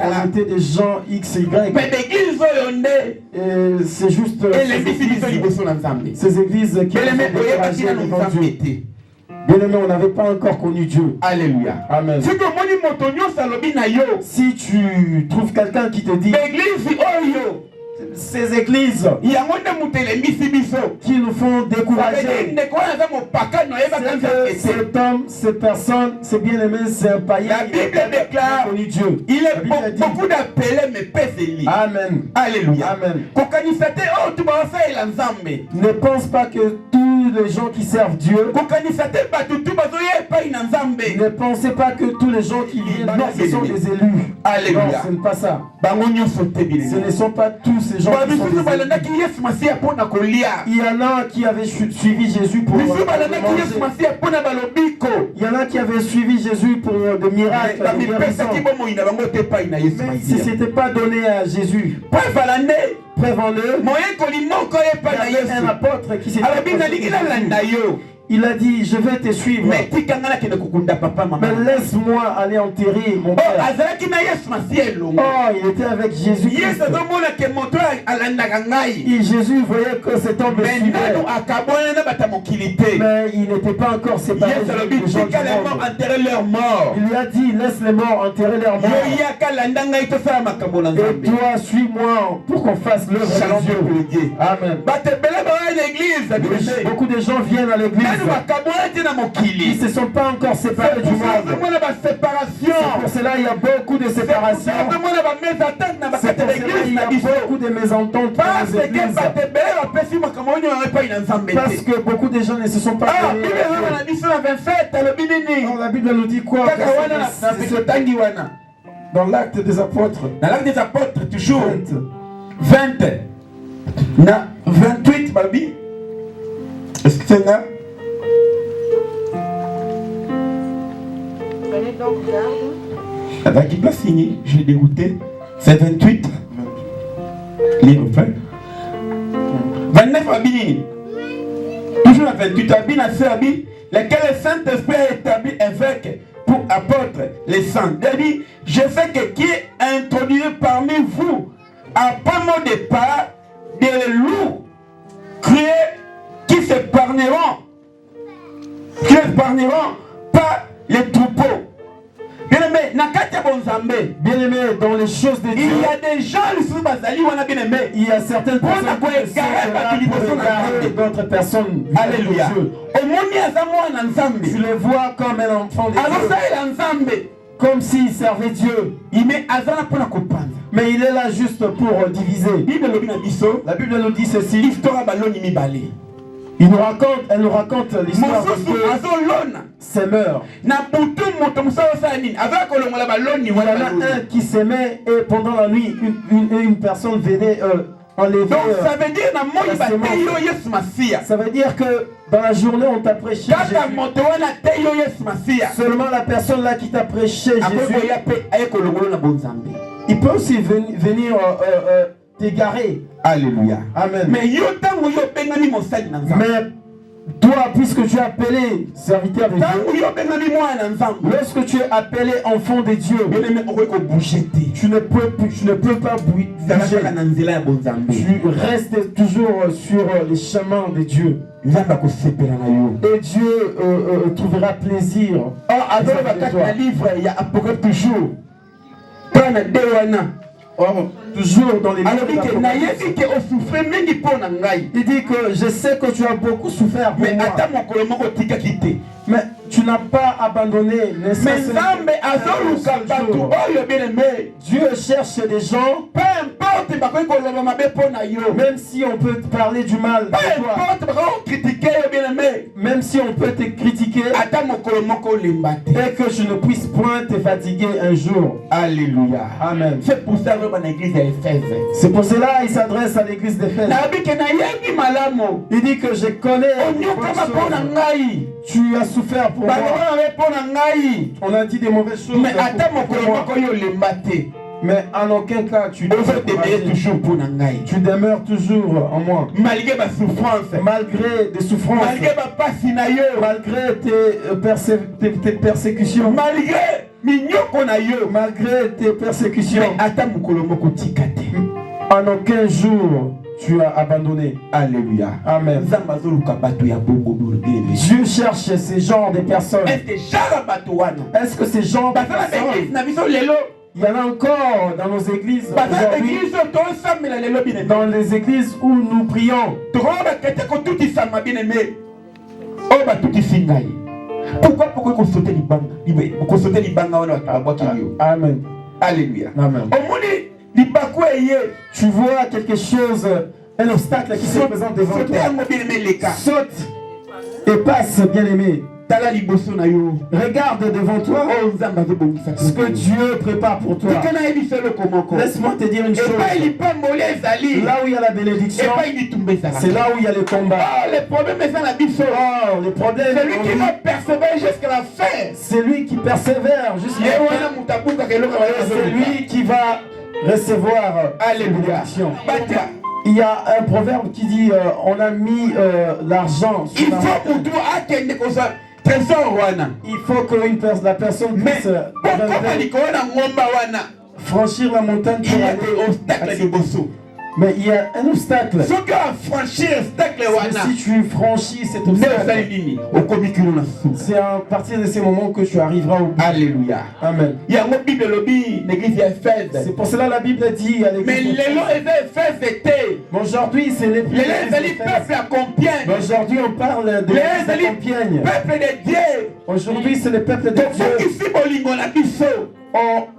On était des gens X, Y. Et c'est juste ces églises qui ont découragé devant Dieu. Bien aimé, on n'avait pas encore connu Dieu. Alléluia. Amen. Si tu trouves quelqu'un qui te dit ces églises qui nous font décourager, cet homme, cette personne, c'est bien aimé, c'est un païen. La Bible déclare connu Dieu. Il est beaucoup d'appelés mais peu élus. Amen. Alléluia. Amen. Ne pense pas que tous les gens qui servent Dieu, ne pensez pas que tous les gens qui viennent là, ce sont des élus. Alléluia. Non, ce n'est pas ça. Ce ne sont pas tous ces gens qui sont des élus. Il y en a qui avaient suivi Jésus pour manger. Il y en a qui avaient suivi Jésus pour des miracles. Mais si ce n'était pas donné à Jésus, prévends-le. Il y avait un apôtre qui s'est dit, il a dit, je vais te suivre. Mais laisse-moi aller enterrer mon père. Oh, il était avec Jésus. Et Jésus voyait que cet homme me suivait. Mais il n'était pas encore séparé des gens du monde. Il lui a dit, laisse les morts enterrer leurs morts. Et toi, suis-moi pour qu'on fasse l'œuvre de Dieu. Amen. Beaucoup de gens viennent à l'église. Ils ne se sont pas encore séparés du monde. C'est pour cela qu'il y a beaucoup de séparations. C'est pour cela qu'il y a beaucoup de mésententes dans les églises. Parce que beaucoup de gens ne se sont pas donnés. La Bible nous dit quoi? Dans l'acte des apôtres. Dans l'acte des apôtres, toujours 20. 28, Babi. Est-ce que c'est là? Prenez donc garde. Avec qui place signé, je l'ai dérouté. C'est 28. Lire au fait. 29 Abini. Toujours la 28 Abini, lequel le Saint-Esprit a établi évêque pour apôtre les saints. Il dit, je sais que qui est introduit parmi vous, après mon départ, des loups créés qui s'épargneront pas les troupeaux. Bien aimé, dans les choses de Dieu, il y a des gens qui sont basali, il y a certaines personnes qui sont d'autres personnes. Alléluia. Tu les vois comme un enfant de Dieu, comme s'il servait Dieu. Mais il est là juste pour diviser. La Bible nous dit ceci. Elle nous raconte l'histoire de s'aimeur. Il y en a un qui s'aimait et pendant la nuit, une personne venait enlevé. Donc ça veut dire na moi la semence. bateyo Yesu Masia. Ça veut dire que dans la journée, on t'a prêché Kaka Jésus. moto wana teyo Yesu Masia. Seulement la personne là qui t'a prêché Akoyo Jésus, ya pe ayeko longolo na bonzambe. il peut aussi venir t'égarer. Alléluia. Amen. Mais yo tango yo bengani mosali na nzambe. Mais toi, puisque tu es appelé serviteur de Dieu, Tango yo bengani mwana na nzambe. lorsque tu es appelé enfant de Dieu, Bien-aimé, okoki bouger te. tu ne peux pas bouger. Zalaka na nzela ya bonzambe. Tu restes toujours sur les chemins de Dieu. Nzambe akosepela na yo. Et Dieu trouvera plaisir. Adolo bakati na livre ya Apocalypse toujours. Tana de wana. Or, toujours dans les livres Alors que na d'Apocalypse, yebi ke osouffre mingi po na ngai. il dit que je sais que tu as beaucoup souffert pour Mais moi, ata mokolo moko tikaki te. mais tu n'as pas abandonné. Mais Nzambe azoluka bato oyo bien-aimé. Dieu cherche des gens, Peu importe bakoki koloba mabe po na yo. même si on peut te parler du mal de Peu toi, importe bakoki critiquer yo bien-aimé. même si on peut te critiquer, Ata mokolo moko lemba te. et que je ne puisse point te fatiguer un jour. Alléluia. Amen. C'est pour ça que dans l'église d'Éphèse. C'est pour cela qu'il s'adresse à l'église d'Éphèse. Nabi ke na yebi malamu. Il dit que je connais les bonnes Onyokama po na choses. ngai. Tu as souffert pour moi. Balobana mabe po na ngai. On a dit des mauvaises choses Mais ata pour mokolo moi. moko yo lemba te. Mais en aucun cas tu Ozodemeire toujours po na ngai. tu demeures toujours en moi. Malgré ma souffrance. Malgré des souffrances, Malgré ma pasi na yo. malgré tes persécutions, Malgré minyoko na yo. malgré tes persécutions, Mais ata mokolo moko tika te. en aucun jour tu as abandonné. Alléluia. Amen. Nzambe azoluka bato ya bongo bien. Dieu cherche ces genres de personnes. Est-ce que jara bato wana? Est-ce que ces genres de Basala personnes, l'église na biso lelo. il y en a encore dans nos églises Basala aujourd'hui, l'église to samela lelo bien. dans les églises où nous prions. Tokoba kete ko tuti sama bien aimé. Oh ba tuti singai. Pourquoi qu'on sauter libanga? Qu'on sauter libanga wana batabwaki yo. Amen. Alléluia. Amen. Omoni libaku eye. Tu vois quelque chose, un obstacle qui se présente devant Sauter toi. yango bien aimé leka. Saute et passe, bien-aimé. Tala liboso na yo. Regarde devant toi Oh nzamba zo bongisa. ce que Dieu prépare pour toi. Kana yebi selo komoko. Laisse-moi te dire une Et pas chose. lipambole ezali. Là où il y a la bénédiction, Et pas litumbe ezala. c'est là où il y a le combat. Ah, les problèmes sont la biso. Oh, les problèmes, Celui qui va persévérer jusqu'à la fin. c'est lui qui persévère jusqu'à Et la wana fin. mutabuka keloka C'est lui qui va recevoir la Alléluia. bénédiction. Batia. Il y a un proverbe qui dit on a mis l'argent sur Il la faut montagne. mutu akende kosa trésor wana. Il faut que la personne Mais puisse pourquoi likolo na ngomba wana? franchir la montagne Il pour y a aller des obstacles liboso. Mais il y a un obstacle. Soki afranchir obstacle Mais wana. si tu franchis cet Nde osali obstacle, nini? Okomi kilo na su. c'est à partir de ces moments que tu arriveras au bout. Alléluia. Amen. Yango Bible lobi l'église ya Éphèse. C'est pour cela la Bible dit à Mais l'église. lelo eza Éphèse te. Mais aujourd'hui, c'est les Lelo ezali peuple ya Compiègne. Mais aujourd'hui, on parle de Lelo l'église de ezali Compiègne. peuple de Dieu. Aujourd'hui, c'est le peuple de Dieu. tofokisi bolingo na biso.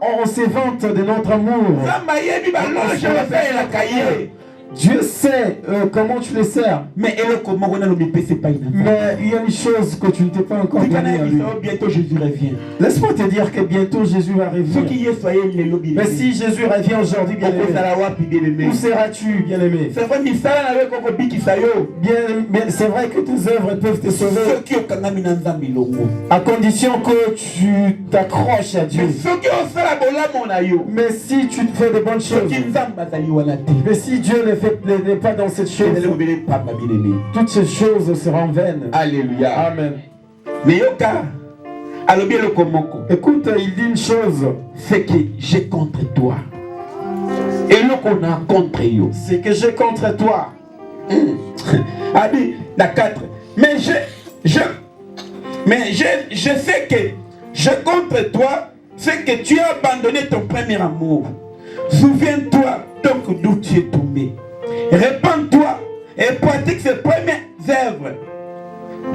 On s'évante de notre amour. Nzambe ayebi balonge basalelaka ye. Dieu sait comment tu les sers. Mais eloko moko nalobi mpesi epai na Nzambe. Mais il y a une chose que tu ne t'es pas encore Tika donnée à lui. nayebisa yo bientôt Jésus revient. Laisse-moi te dire que bientôt Jésus va Soki revenir. Yesu ayeli lelo Mais si Jésus revient aujourd'hui, bien aimé, okozala wapi bien aimé? où seras-tu, bien aimé? C'est vrai misala na yo ekokobikisa yo. Bien, c'est vrai que tes œuvres peuvent te sauver Soki okangami na Nzambe elongo. à condition que tu t'accroches à Dieu. Mais soki osala bolamo na yo. Mais si tu fais de bonnes choses, Soki Nzambe azali wana te. mais si Dieu n'est pas dans cette chose, ezali kobele pamba bien aimé. toutes ces choses seront vaines. Alléluia. Amen. Mais yoka alobi eloko moko. Écoute, il dit une chose, C'est que j'ai contre toi. Eloko na contre yo. c'est que j'ai contre toi. Abi, la 4. Mais je sais que je contre toi, c'est que tu as abandonné ton premier amour. Souviens-toi donc d'où tu es tombé. Répands-toi et pratique ses premières œuvres.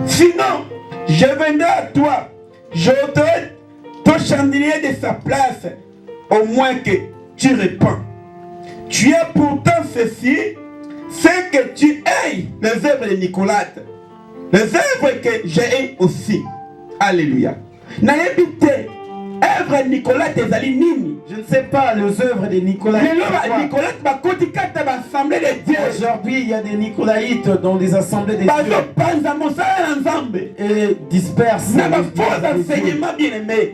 Sinon, je viendrai à toi. Je ôterai ton chandelier de sa place, au moins que tu répands. Tu as pourtant ceci, c'est que tu aies les œuvres de Nicolas, les œuvres que j'ai aussi. Alléluia. Nayebi te, œuvre Nicolas Tezali Nini. Je ne sais pas les œuvres des Nicolaïtes. Nicolas Bakoti Kata l'Assemblée de Dieu. Aujourd'hui, il y a des Nicolaïtes dans les assemblées des dieux et dispersent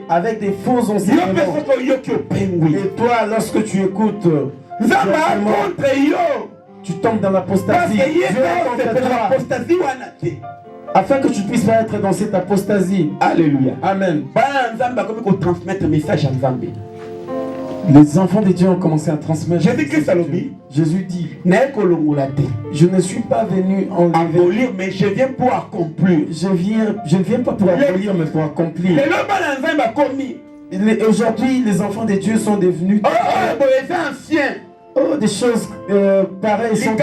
avec des faux enseignements. Et toi, lorsque tu écoutes, tu tombes dans l'apostasie. Dieu est contre toi, afin que tu puisses pas être dans cette apostasie. Alléluia. Amen. Transmettre un message à Nzambe. Les enfants de Dieu ont commencé à transmettre. Jésus dit, je ne suis pas venu abolir, mais je viens pour accomplir. Je ne viens pas pour abolir, mais pour accomplir. Aujourd'hui, les enfants de Dieu sont devenus des choses pareilles sont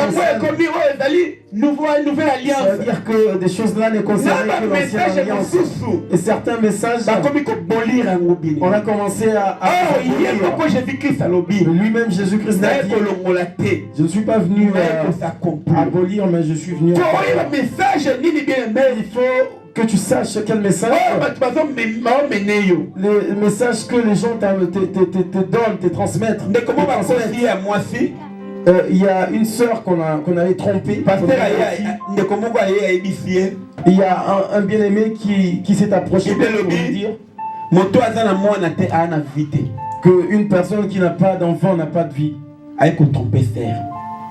nouvelle alliance. Ça veut dire que des choses là ne concernent que l'ancienne alliance. Et certains messages, on a commencé à lui-même Jésus-Christ a dit, je ne suis pas venu abolir, mais je suis venu il faut que tu saches quel message, le message que les gens te donnent, te transmettent. Il y a une sœur qu'on avait trompée. Il y a un bien-aimé qui s'est approché pour lui dire qu'une personne qui n'a pas d'enfant n'a pas de vie.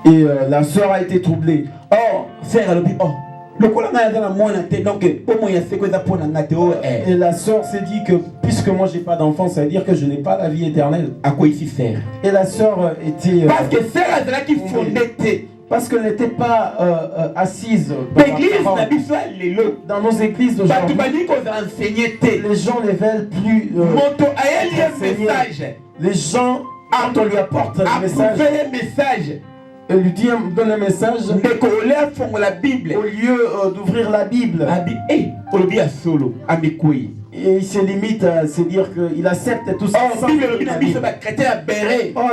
Et la sœur a été troublée. Et la sœur s'est dit que puisque moi j'ai pas d'enfant, ça veut dire que je n'ai pas la vie éternelle. Et la sœur était parce qu'elle n'était pas assise dans nos églises d'aujourd'hui. Les gens ne veulent plus les gens, quand on lui apporte un message, elle lui dit, donne un message, au lieu d'ouvrir la Bible, et il se limite à se dire qu'il accepte tout ça.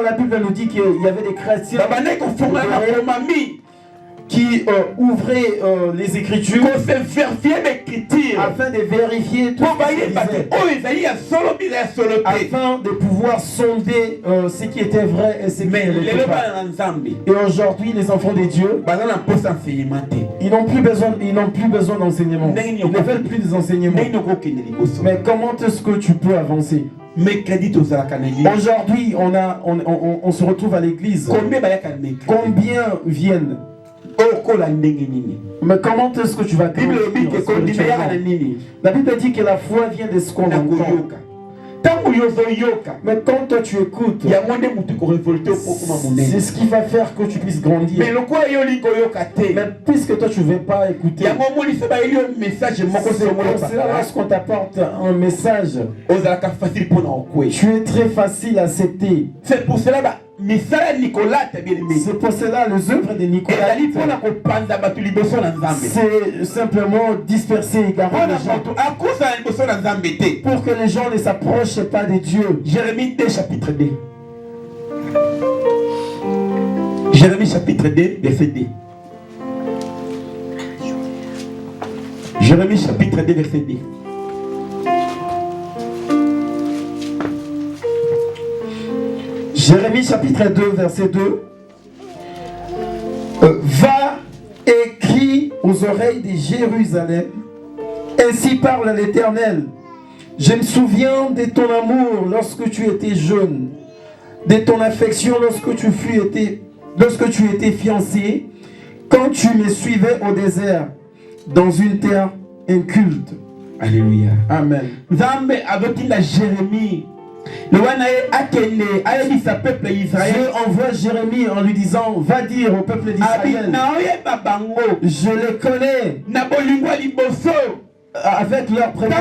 La Bible nous dit qu'il y avait des chrétiens qui ouvraient les Écritures afin de vérifier tout ce qu'ils disaient, afin de pouvoir sonder ce qui était vrai et ce qui n'était pas. Et aujourd'hui, les enfants de Dieu, ils n'ont plus besoin d'enseignement. Ils ne veulent plus des enseignements. Mais comment est-ce que tu peux avancer? Aujourd'hui, on se retrouve à l'église. Combien viennent? Mais comment est-ce que tu vas grandir? La Bible dit que la foi vient de ce qu'on entend. Mais quand toi tu écoutes, c'est ce qui va faire que tu puisses grandir. Mais puisque toi tu ne veux pas écouter, c'est là lorsqu'on t'apporte un message, tu es très facile à accepter. C'est pour cela les œuvres de Nicolas, c'est simplement disperser et égarer les gens pour que les gens ne s'approchent pas de Dieu. Jérémie 2 chapitre 2. Jérémie chapitre 2 verset 2. Jérémie chapitre 2 verset 2. Jérémie chapitre 2 verset 2. Va et crie aux oreilles de Jérusalem. Ainsi parle l'Éternel. Je me souviens de ton amour lorsque tu étais jeune, de ton affection lorsque tu étais fiancé, quand tu me suivais au désert, dans une terre inculte. Alléluia. Amen. Nzambe azotinda Jérémie. Dieu envoie Jérémie en lui disant, va dire au peuple d'Israël, je les connais avec leur prénom.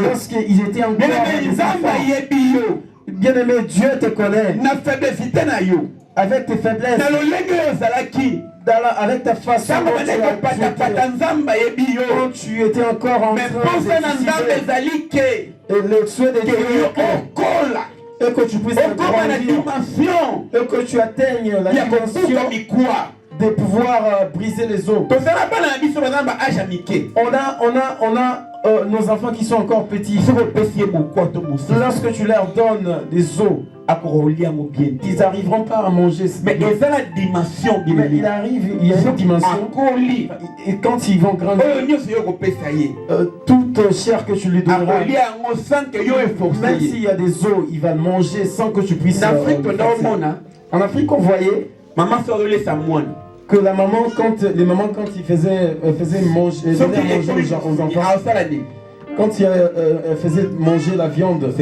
Lorsqu'ils étaient encore des enfants. Bien-aimé, Dieu te connaît avec tes faiblesses, avec ta façon dont tu étais encore en train de et le souhait de Dieu et que tu puisses grandir et que tu atteignes la dimension de pouvoir briser les eaux. On a nos enfants qui sont encore petits, lorsque tu leur donnes des os, ils n'arriveront pas à manger. Mais il y a la dimension. Mais il arrive, il y a une dimension. Et quand ils vont grandir, toute chair que tu lui donneras, même s'il y a des os, il va le manger sans que tu puisses. En Afrique, on voyait que la maman, les mamans, quand ils faisaient manger aux enfants, quand elle faisait manger la viande,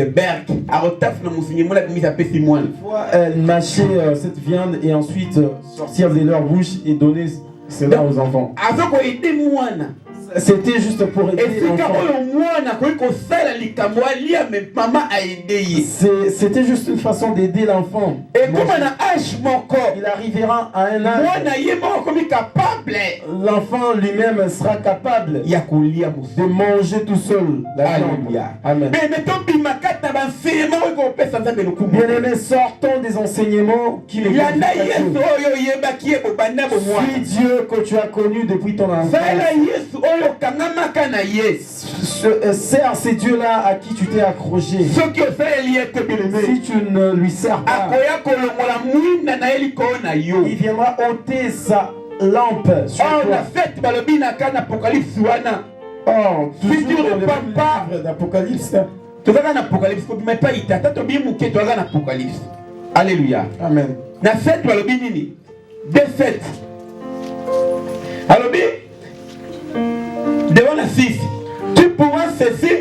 elle mâchait cette viande et ensuite sortir de leur bouche et donner cela aux enfants. C'était juste pour aider l'enfant. C'était juste une façon d'aider l'enfant. Il arrivera à un âge, l'enfant lui-même sera capable de manger tout seul la viande. Amen. Bien-aimés, sortons des enseignements qui ne glorifient pas Dieu. Suis Dieu que tu as connu depuis ton enfance. Sers ces dieux-là à qui tu t'es accroché. Si tu ne lui sers pas, il viendra ôter sa lampe sur toi. Oh, toujours dans le livre d'Apocalypse. Alléluia. Amen. Na fête balobi nini? Deux fêtes. Alobi devant la 6. Tu pourras ceci,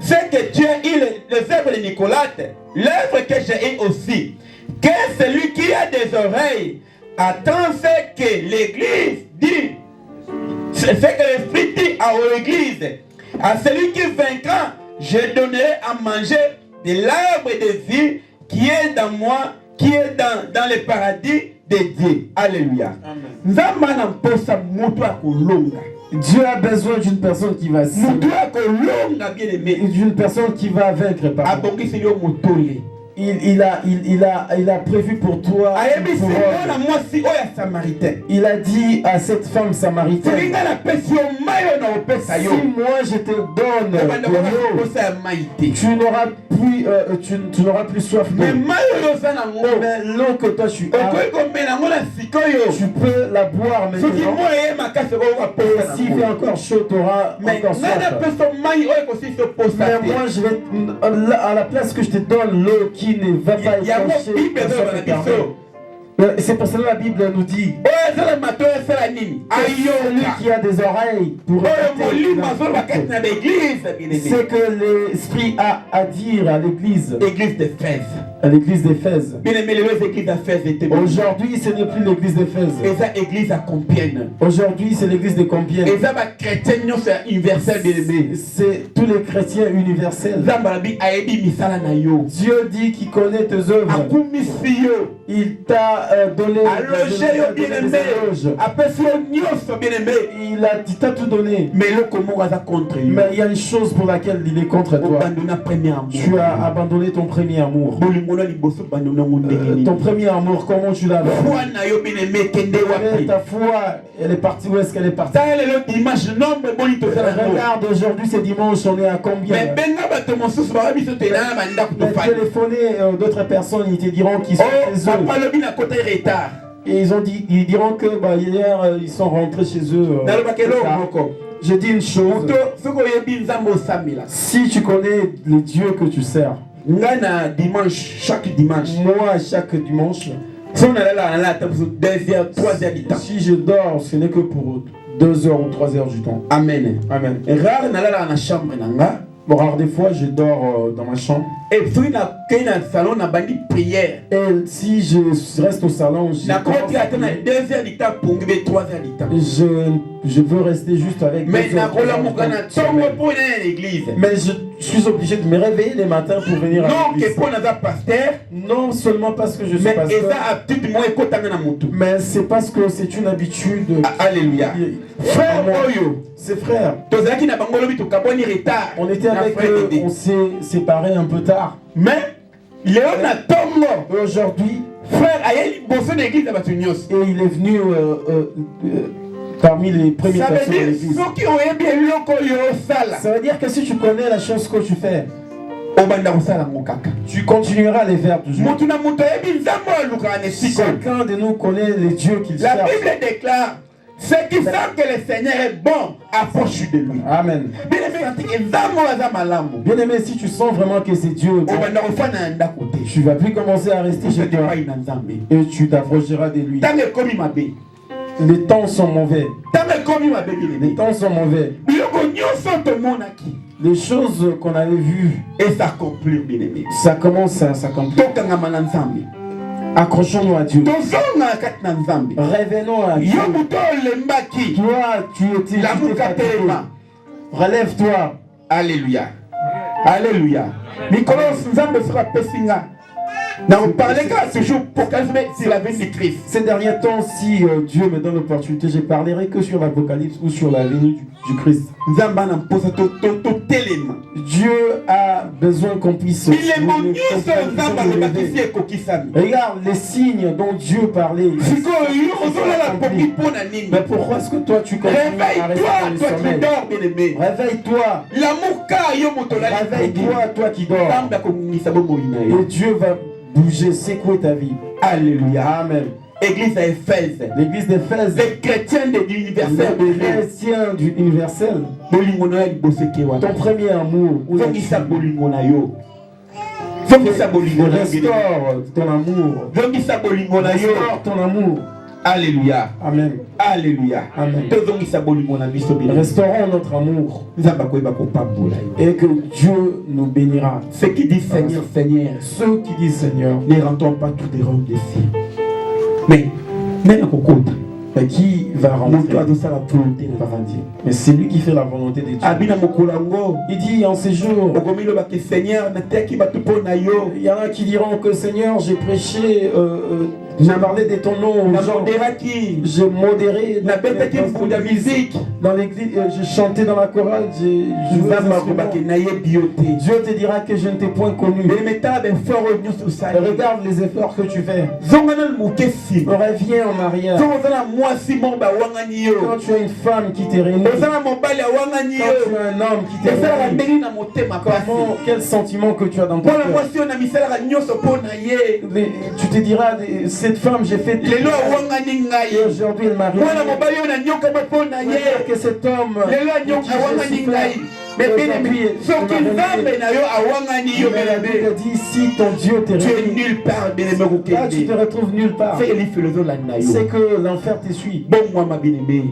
c'est que tu as eu les œuvres de Nicolas, l'œuvre que j'ai eu aussi. Que celui qui a des oreilles attend ce que l'Église dit. C'est ce que l'Esprit dit à l'Église. À celui qui vaincra, je donnerai à manger de l'arbre de vie qui est dans moi, qui est dans le paradis de Dieu. Alléluia. Dieu a besoin d'une personne qui va d'une personne qui va vaincre. Il a prévu pour toi. Il a dit à cette femme samaritaine, si moi je te donne de l'eau, tu n'auras plus soif d'eau. Mais l'eau que toi tu as, tu peux la boire maintenant. Et s'il fait encore chaud, tu auras encore soif. Mais moi je vais, à la place que je te donne l'eau qui ne va pas étancher, c'est pour cela que la Bible nous dit celui qui a des oreilles pour écouter, c'est que l'Esprit a à dire à l'Église. À l'église d'Éphèse. Aujourd'hui, ce n'est plus l'église d'Éphèse. Aujourd'hui, c'est l'église de Compiègne. C'est tous les chrétiens universels. Dieu dit qu'il connaît tes œuvres. Il t'a donné des éloges. Il t'a tout donné. Mais il y a une chose pour laquelle il est contre toi. Tu as abandonné ton premier amour. Ton premier amour, comment tu l'as? Ta foi, elle est partie où est-ce qu'elle est partie? Regarde, aujourd'hui c'est dimanche, on est à combien? Téléphoner d'autres personnes, ils te diront qu'ils sont chez eux. Et ils diront que hier ils sont rentrés chez eux. Je dis une chose. Si tu connais le Dieu que tu sers, chaque dimanche. Moi, chaque dimanche, si je dors, ce n'est que pour 2 heures ou 3 heures du temps. Amen. Amen. Bon, rare des fois, je dors dans ma chambre. Et si je reste au salon, je veux rester juste avec. Mais je suis obligé de me réveiller les matins pour venir à l'église. Non seulement parce que je suis pasteur, mais c'est parce que c'est une habitude. Alléluia. Frère Oyo, c'est frère. On était avec eux, on s'est séparés un peu tard. Mais aujourd'hui, frère, et il est venu parmi les premières Ça veut personnes de dire l'église. ceux qui ont aimé l'Oko. Ça veut dire que si tu connais la chose que tu fais, Obanda osala mokaka. tu continueras les faire toujours. Mutu na mutu ebi nzambo aluka ne siko. Chacun de nous connaît les dieux qu'il La cherche. Bible déclare ceux qui savent que le Seigneur est bon approchent de lui. Amen. Bien aimé, nzambo aza malamu. Bien aimé, si tu sens vraiment que c'est Dieu, Obanda ofana ndako te. tu vas plus commencer à rester chez toi Ina nzambe. et tu t'approcheras de lui. Tange komi mabe. Les temps sont mauvais. Tange komi mabe Les bilebe. temps sont mauvais. Biloko nyonso tomonaki. Les choses qu'on avait vues, Et s'accomplir bien aimé. ça commence à s'accomplir. Tokangama na nzambe. Accrochons-nous à Dieu. Tozonga kati na nzambe. Revenons à Dieu. Yo muto olembaki. Toi, tu étais La fatigué. mukatelema. Relève-toi. Alléluia. Alléluia. Mikolo nzambe sera pesinga. Na parler car toujours pour calmer c'est la venue de Christ. Ces derniers temps, si Dieu me donne l'opportunité, je parlerai que sur l'Apocalypse ou sur la venue du Christ. Nzamba na mposa to telema. Dieu a besoin qu'on puisse Bilembo qu'on nyonso puisse nzamba nous le lever. bakisi ekokisami. Regarde les signes dont Dieu parlait. Sikoyo yo ozolala poki mpona nini? Mais pourquoi est-ce que toi tu continues à rester dans le Réveille-toi, toi qui sommeil? dors bien aimé. Réveille-toi. L'amour ka yo moto lali. Réveille-toi, toi qui dors. Nzambe akongisa bomoi na yo. Et Dieu va bouger, secouer ta vie. Alléluia. Amen. Église à Éphèse. L'église d'Éphèse, Les chrétiens de l'universel. les chrétiens du universel, Bolingo na yo liboseke wana. ton premier amour, où Zongisa es-tu? bolingo na yo. Zongisa bolingo na yo. Restaure ton amour. Zongisa bolingo na yo. Restaure ton amour. Alléluia. Amen. Alléluia. Amen. Tozongisa bolingo na biso bien. Restaurons notre amour Nzamba koyeba kopambola yo. et que Dieu nous bénira. Ceux qui disent Seigneur, Seigneur, Ceux qui disent Seigneur, ne rentrons pas tous des rangs des cieux. Mais, même à Kokota, qui va mon rentrer? toit de ça la volonté ne va pas dire. Mais c'est lui qui fait la volonté de Dieu. Abina Mokolango, Il dit en ces jours, Okomilo Bake Seigneur, Nateki Batupo Nayo, il y en a qui diront que Seigneur, j'ai prêché, j'ai parlé de ton nom aux gens. Namonderaki, J'ai modéré Nabetaki pour la musique, dans l'église, j'ai chanté dans la chorale, j'ai joué aux Nzamba instruments. Bake Naye Biote. Dieu te dira que je ne t'ai point connu. Mais les métal ben fort nyonso ça. Regarde les efforts que tu fais. Zongana Mukesi. Reviens en arrière. Zongana moi Simon ba wangani yo. Quand tu as une femme qui t'est réunie, quand Ozana mobali ya wangani tu yo. as un homme qui t'est Ezala réuni, ndenge na motema comment, pasi. quel sentiment que tu as dans ton Mwana cœur. mwasi oyo na misalaka nyonso mpo na ye. Tu te diras, cette femme, j'ai fait tout. Lelo awangani Et ngai. aujourd'hui, elle m'a réuni. Mwana mobali oyo na nyokama mpo na ye. Regarde que cet homme, Lelo avec qui j'ai awangani souffert, ngai. Mais bien aimé, soki nzambe na yo awangani yo mais la bien Bible aimé. dit, si ton Dieu t'est Tu es réuni, nulle part bien aimé là tu te kokende. retrouves nulle part. Fais les philosophes là na yo. C'est que l'enfer te suit. Bon moi ma bien aimé.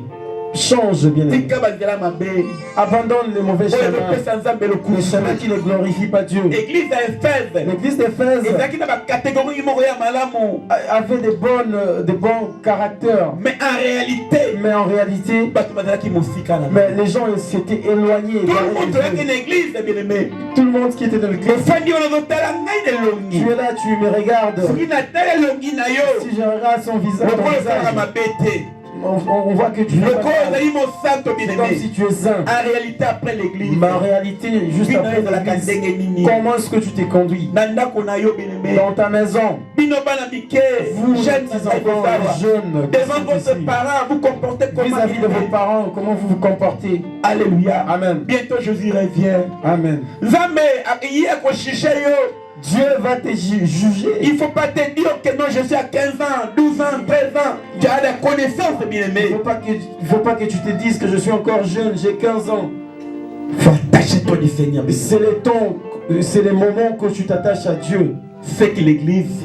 Change, bien aimé. Tika bazela mabe. Abandonne les mauvais Oyo chemins, topesa nzambe les lokumu. chemins qui ne glorifient pas Dieu. Église à Éphèse. L'église d'Éphèse ezalaki na bakategorie moko ya malamu. avait de bons caractères, Mais en réalité, mais en réalité, bato bazalaki mosika na mais les gens s'étaient éloignés. tout le monde Dieu. toyaki na église bien aimé. Tout le monde qui était dans l'église, ofandi oyo nazotala ngai na elongi. tu es là, tu me regardes. soki natala elongi na yo Si je regarde son visage, ton lokola esalaka visage, mabe te. on voit que tu fais pas lokola mal. ozali mosanto bien C'est comme aimé. si tu es saint. En réalité après l'église, Mais en réalité, juste bino après ezalaka l'église, ndenge nini comment est-ce que tu t'es conduit na ndako na yo bien aimé. dans ta maison? bino bana mike Vous, jeune petits enfants, jeunes, qui devant sont votre ici, parent vous comportez comment vis-à-vis de vos parents, comment vous vous comportez? Alléluia. Amen. Bientôt Jésus revient. Amen. Nzambe aye akoshishe yo. Dieu va te juger. Il ne faut pas te dire que non, je suis à 15 ans, 12 ans, 13 ans. Tu as la connaissance, bien Il aimé. ne faut pas que tu te dises que je suis encore jeune, j'ai 15 ans. Il faut attacher-toi du Seigneur. C'est les moments que tu t'attaches à Dieu. C'est que l'église,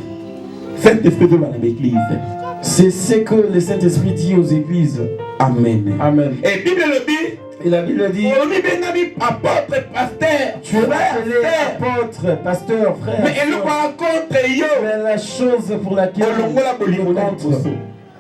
Saint-Esprit de l'église. C'est ce que le Saint-Esprit dit aux églises. Amen. Amen. Et Bible le dit, Et la Bible dit, apôtre, pasteur, tu es appelé frère. apôtre, pasteur, frère. Mais elle sœur. rencontre yo. Mais la chose pour laquelle Olongola tu bolingo na rencontres, liboso.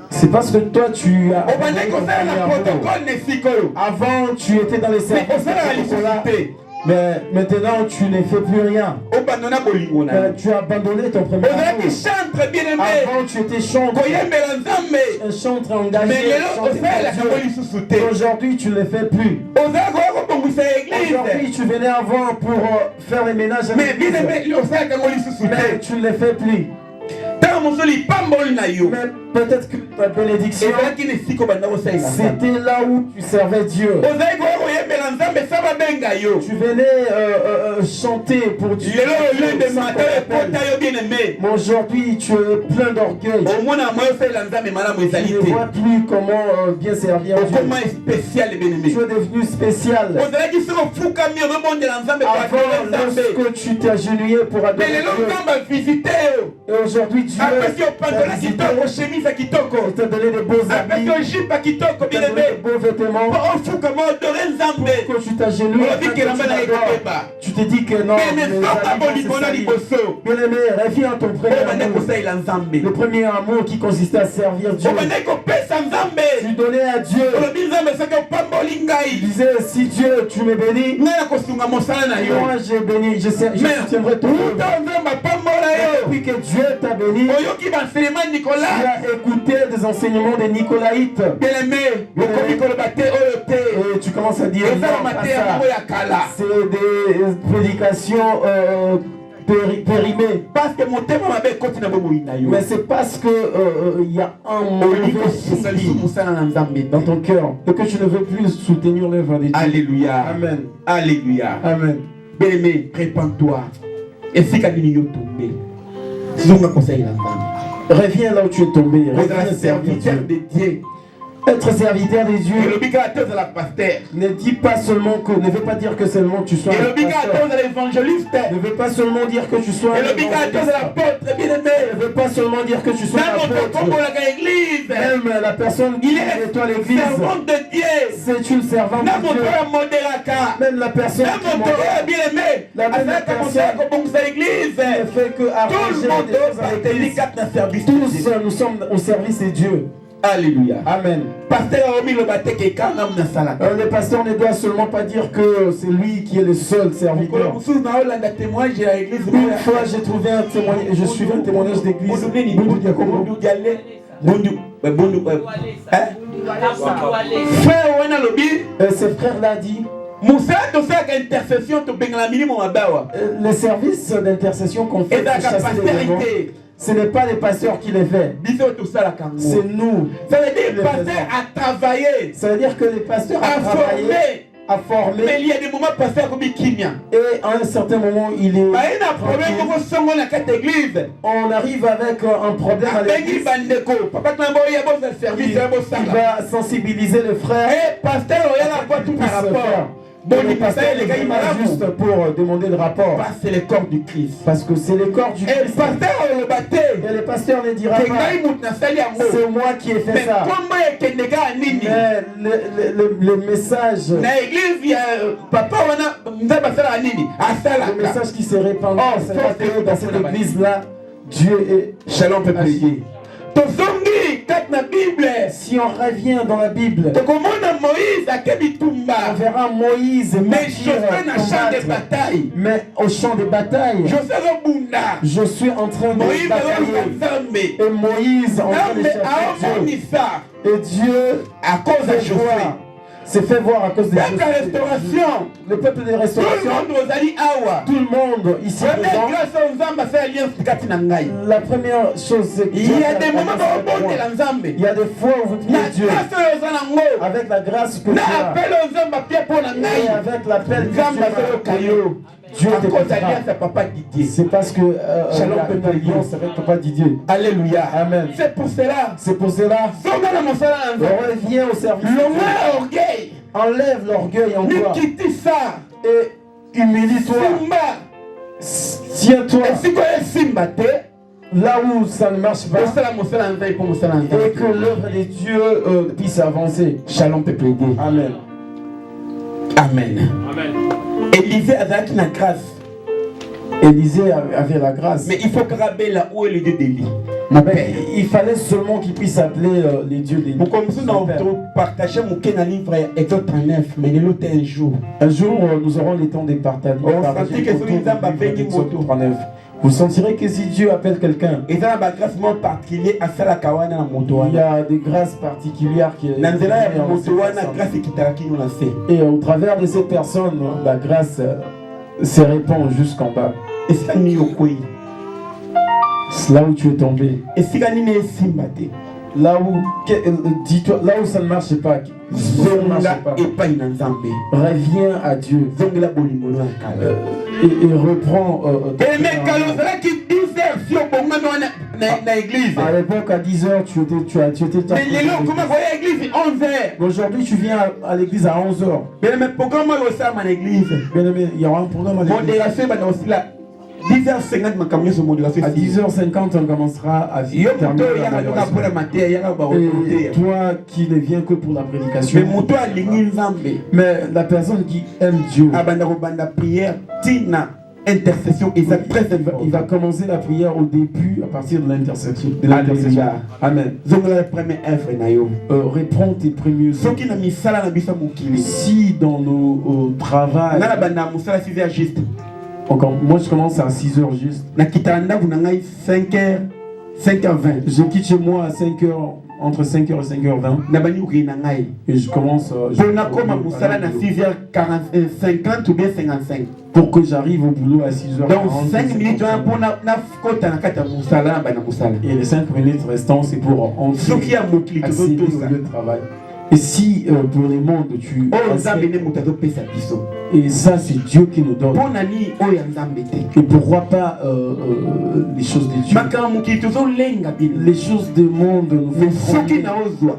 c'est parce que toi tu as Obanda abandonné ton kosala premier na amour. protocole ne sikoyo. Avant tu étais dans les Mais services osala na de chocolat, lisusu mais maintenant tu ne fais plus rien. te. Obanda na bolingo na yo. Tu as abandonné ton premier Ozalaki amour. chantre bien aimé. Avant tu étais chantre, Koyembela Nzambe. un chantre engagé. Mais lelo chanter osala pour kango Dieu. lisusu te. Aujourd'hui tu ne le fais plus. Ozala koya kobongwisa église. Aujourd'hui tu venais avant pour faire les ménages à Mais bien l'église. aimé, osala kango lisusu Mais te. tu ne le fais plus. Tant Mais peut-être que ta bénédiction, c'était là où tu servais Dieu. Tu venais chanter pour Dieu. Mais aujourd'hui, tu es plein d'orgueil. Tu ne vois plus comment bien servir Dieu. Tu es devenu spécial. Avant, lorsque tu t'es agenouillé pour adorer Dieu. Et aujourd'hui, Dieu t'a visité. Il t'a donné des beaux habits. Il t'a donné des beaux vêtements. Pour que tu t'agenouilles. Tu te dis que non. Bien-aimé, reviens à ton premier amour. Le premier amour qui consistait à servir Dieu. Tu donnais à Dieu. Tu disais, si Dieu, tu me bénis, moi j'ai béni, je soutiendrai ton œuvre. Depuis que Dieu t'a béni, tu as écouté des enseignements des Nicolaïtes. Et tu commences à dire, non, pas ça. C'est des prédications périmées. Mais c'est parce que il y a un mauvais esprit dans ton cœur et que tu ne veux plus soutenir l'œuvre de Dieu. Alléluia. Amen. Alléluia. Amen. Bien-aimé, répands-toi. Et si quelqu'un est tombé, si on conseille la femme, reviens là où tu es tombé. reviens serviteur de Dieu. Être serviteur de Dieu ne dit pas seulement que, ne veut pas dire que seulement tu sois un pasteur. Ne veut pas seulement dire que tu sois un évangéliste. Ne veut pas seulement dire que tu sois un apôtre. Même la personne qui est toi l'église, c'est une servante de Dieu. Même la personne qui modère, la même personne ne fait que arranger des choses à l'église. Tous nous sommes au service de Dieu. Alléluia. Amen. Le pasteur ne doit seulement pas dire que c'est lui qui est le seul serviteur. Une fois j'ai trouvé un témoignage, je suivais un témoignage d'église. Ce frère l'a dit. Les services d'intercession qu'on fait pour chasser les démons, ce n'est pas les pasteurs qui les font. C'est nous. Ça veut dire que le pasteur a travaillé. Ça veut dire que les pasteurs ont travaillé, a formé. Mais il y a des moments pasteurs comme Kimia. Et à un certain moment, il est. On arrive avec un problème à l'église. Il va sensibiliser le frère. Et pasteur, il y a tout par rapport. Bon, les pasteurs, les gars, ils marchent juste pour demander le rapport. C'est le corps du Christ. Parce que c'est le corps du Christ. Et les pasteurs ne diront pas, c'est moi qui ai fait ça. Mais le message, le message qui se répand, c'est que dans cette église-là, Dieu est. Shalom peut prier. Si on revient dans la Bible, on verra Moïse mais au champ de bataille, je suis en train de batailler. Et Moïse en train de chercher Dieu. Et Dieu, à cause de Josué, s'est fait voir à cause de restauration. Le peuple de restauration. Tout le monde ici présent. La première chose, c'est qu'il y a des moments où il y a des fois où vous priez Dieu avec la grâce que tu as et avec l'appel que tu as. Dieu te prendra. C'est parce que Shalom peut alliance avec Papa Didier. Alléluia. Amen. C'est pour cela. C'est pour cela. Reviens au service. Enlève l'orgueil en toi. Et humilie-toi. Tiens-toi. Là où ça ne marche pas. Et que l'œuvre de Dieu puisse avancer. Shalom peut plaider. Amen. Amen. Amen. Élisée avait la grâce. Élisée avait la grâce. Mais il faut graber là où est le Dieu d'Élie. Il fallait seulement qu'il puisse appeler les dieux d'Élie. Pour comme ça, nous partageons mon livre Exode 39, mais le l'autre un jour. Un jour, nous aurons le temps de partager. Vous sentirez que si Dieu appelle quelqu'un, il y a des grâces particulières qui et au travers de cette personne, la grâce se répand jusqu'en bas. Là où tu es tombé. esika nini esimba te Là où, dis-toi, là où ça ne marche pas. Ça ne marche zonga pas. epai na nzambe Reviens à Dieu zongela bolingo ya kala et reprends. mais kala ozalaki 10 heures si obongami wana na église À l'époque, à 10h, tu étais mais lelo okoma koya église 11 heures Aujourd'hui, tu viens à l'église à 11h. mais programme oyo osalama na église Bien aimé, il y aura un programme à l'église. modération ebanda osila 10h50 makambo nyonso modération À 10h50, on commencera à yo moto terminer la oyaka yoka modération. mpona mateya yaka Et baote toi qui ne viens que pour la prédication. mais moto alingi nzambe Mais la personne qui aime Dieu, abanda kobanda prière tina intercession eza très il va commencer la prière au début à partir de l'intercession. Alléluia. Amen. zongela la première œuvre na yo Reprends tes premiers œuvres. soki na misala na biso mokili Si dans nos travail, nga na banda mosala 6 heures juste encore, moi je commence à 6h juste. nakitala ndako na ngai 5h20 Je quitte chez moi à 5h, entre 5h et 5h20. na bani kokei na ngai Et je commence mpo nakoma mosala na 6h50 ou bien 55 pour que j'arrive au boulot à 6h. donc 5 minutes wana mpo nakota na kati ya mosala na bana mosala Et les 5 minutes restantes, c'est pour soki entrer, ya mokili accéder au tozotosa lieu de travail. Et si pour les mondes, tu oyo nzambe nde moto azopesa biso et ça c'est Dieu qui nous donne. mpo na nini oyo ya nzambe te Et pourquoi pas les choses de Dieu? makambo mokili tozolenga bino Les choses du monde nous mais font soki prendre. naozwa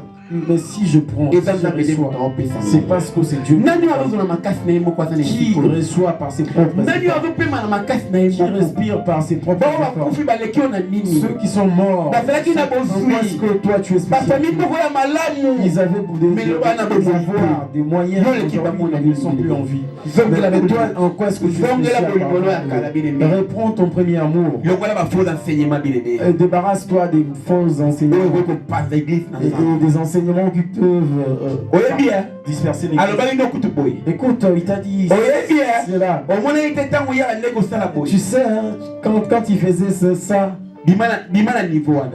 Mais si je prends, si eza je nzambe nde moto reçois, aopesa c'est parce que c'est Dieu nani oyo azozwa na makasi na ye moko aza na qui esikolo reçoit par ses propres nani oyo efforts, azopema na makasi na ye qui moko respire par ses propres bao efforts. bakufi baleki oyo na nini Ceux qui sont morts, bazalaki na parce bozwi que toi tu es bafamille spécifique. moko ya malamu Ils avaient Mais le bas n'a pas des besoin. avoirs, des moyens, Yo, l'équipe aujourd'hui, a mon ils ne sont plus en vie. Zongela Mais bolingolo. toi, en quoi est-ce que tu es Zongela spécial par bolingolo ya rapport à kala Dieu? bien-aimé. Reprends ton premier amour. lokola bafaux enseignement bien-aimé Débarrasse-toi des faux oyo enseignements kopanza église na et nzambe des enseignements qui peuvent oyebi e disperser les alobaki nde okutu boye Écoute, il t'a dit oyebi e cela. omonaki te ntango yaka ndenge osala Tu boye sais, hein, quand il faisait ça, bima na niveau wana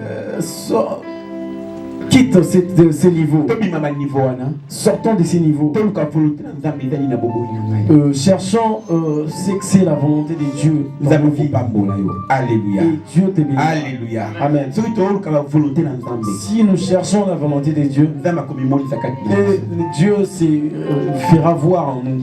quitte ces niveaux. tobima baniveau wana Sortons de ces niveaux. toluka volonté na nzambe ezali na boboli na ngai Cherchons ce que c'est la volonté de Dieu dans nos nzambe vies. kopambola yo alleluya Et Dieu te bénit. alleluya Amen. soki toluka bavolonté na nzambe Si nous cherchons la volonté de Dieu, nzambe akomimonisa kati na et Dieu fera voir en nous.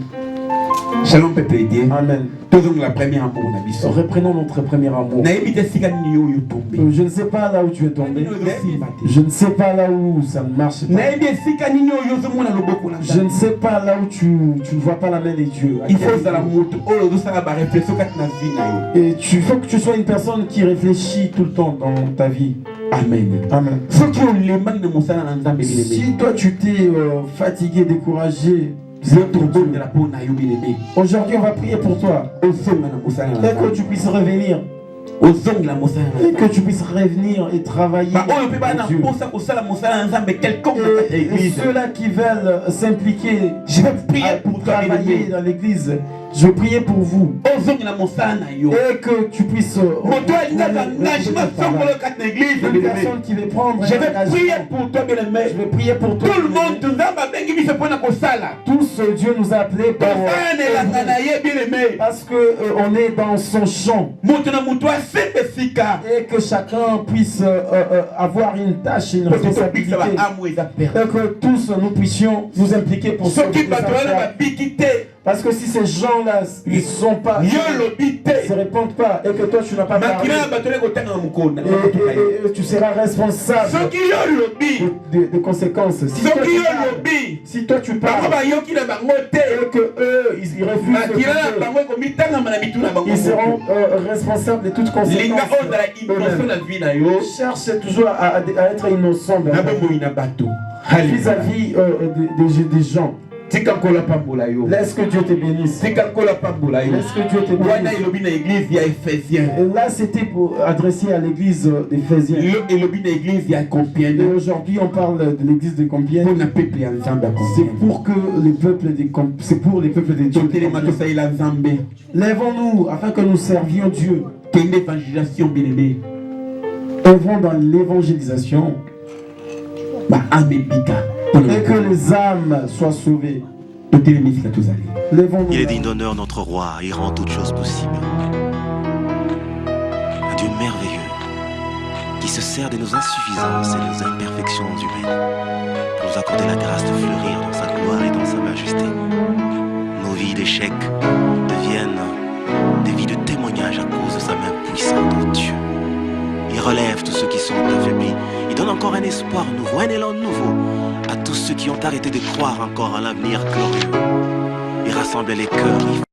shalom peuple de Dieu Amen. tozongela premier amour na biso Reprenons notre premier amour. nayebi te sika nini yo oyo tombe Je ne sais pas là où tu es tombé. ezosimba te Je ne sais pas là où ça ne marche pas. nayebi esika nini oyo ozomona loboko na Je ne nzambe sais pas là où tu ne vois pas la main de Dieu. il faut ozala moto oyo ozosala bareflexion kati na vie na yo Et il faut que tu sois une personne qui réfléchit tout le temps dans ta vie. amen Amen. soki olembaki na mosala na nzambe bileme Si toi tu t'es fatigué, découragé, zotobondela mpo na yo bileme aujourd'hui on va prier pour toi. ozonga na mosala na Et que nzambe tu puisses revenir. ozongela mosala na Et que nzambe tu puisses revenir et travailler. baoyo mpe bana pour Dieu. mposa kosala mosala na nzambe quelconque na kati ya Et église ceux-là qui veulent s'impliquer je vais prier pour pour toi travailler bileme dans l'église, je vais prier pour vous. ozongela mosala na yo Et que tu puisses. moto alingaka engagement songolo kati na église Une bileme personne qui veut prendre. je un vais engagement. prier pour toi bileme Je vais prier pour toi. tout le monde nzambe abengi biso mpona kosala Tous, Dieu nous a appelés pour. tosanelanga na ye bileme Parce que on est dans son champ. moto na moto asemba esika Et que chacun puisse avoir une tâche, une po tobikisa responsabilité. baamu eza perdu Et que tous nous puissions nous impliquer pour soki sauver bato les wana affaires. babiki te Parce que si ces gens-là ne sont pas, yo lobi ne se te répondent pas, et que toi tu n'as pas parlé, makila ya bato lekotanga na mokona et tu seras responsable soki yo lobi des conséquences. Si toi soki tu yo parles, lobi si toi tu bango parles, bayoki na bango te et que eux ils refusent, makila na bango ekomitangama na mitu na bango ils seront responsables de toutes linga conséquences. oyo ozala innocent na vie na yo Cherche toujours à être innocent na bomoi na bato vis-à-vis des gens. tika kola pambola yo Laisse que Dieu te bénisse. tika kola pambola yo Laisse que Dieu te wana bénisse. elobi na église ya Éphésiens Et là, c'était pour adresser à l'église d'Éphésiens. elobi na église ya Et Compiègne aujourd'hui, on parle de l'église de Compiègne. mpona peuple ya nzambe ya C'est Compiègne pour que les peuples c'est pour les peuples de Dieu. totelema tosalela nzambe Lèvons-nous afin que nous servions Dieu. kende évangélisation bien-aimé Œuvrons dans l'évangélisation baame ebika et que les âmes soient sauvées. totelema esika tozali Lèvons-nous. Il est digne d'honneur, notre roi, il rend toutes choses possibles. Un Dieu merveilleux. qui se sert de nos insuffisances et de nos imperfections humaines pour nous accorder la grâce de fleurir dans sa gloire et dans sa majesté. Nos vies d'échecs deviennent des vies de témoignage à cause de sa main puissante, oh Dieu. Il relève tous ceux qui sont affaiblis. Il donne encore un espoir nouveau, un élan nouveau à tous ceux qui ont arrêté de croire encore à l'avenir glorieux. Il rassemble les cœurs.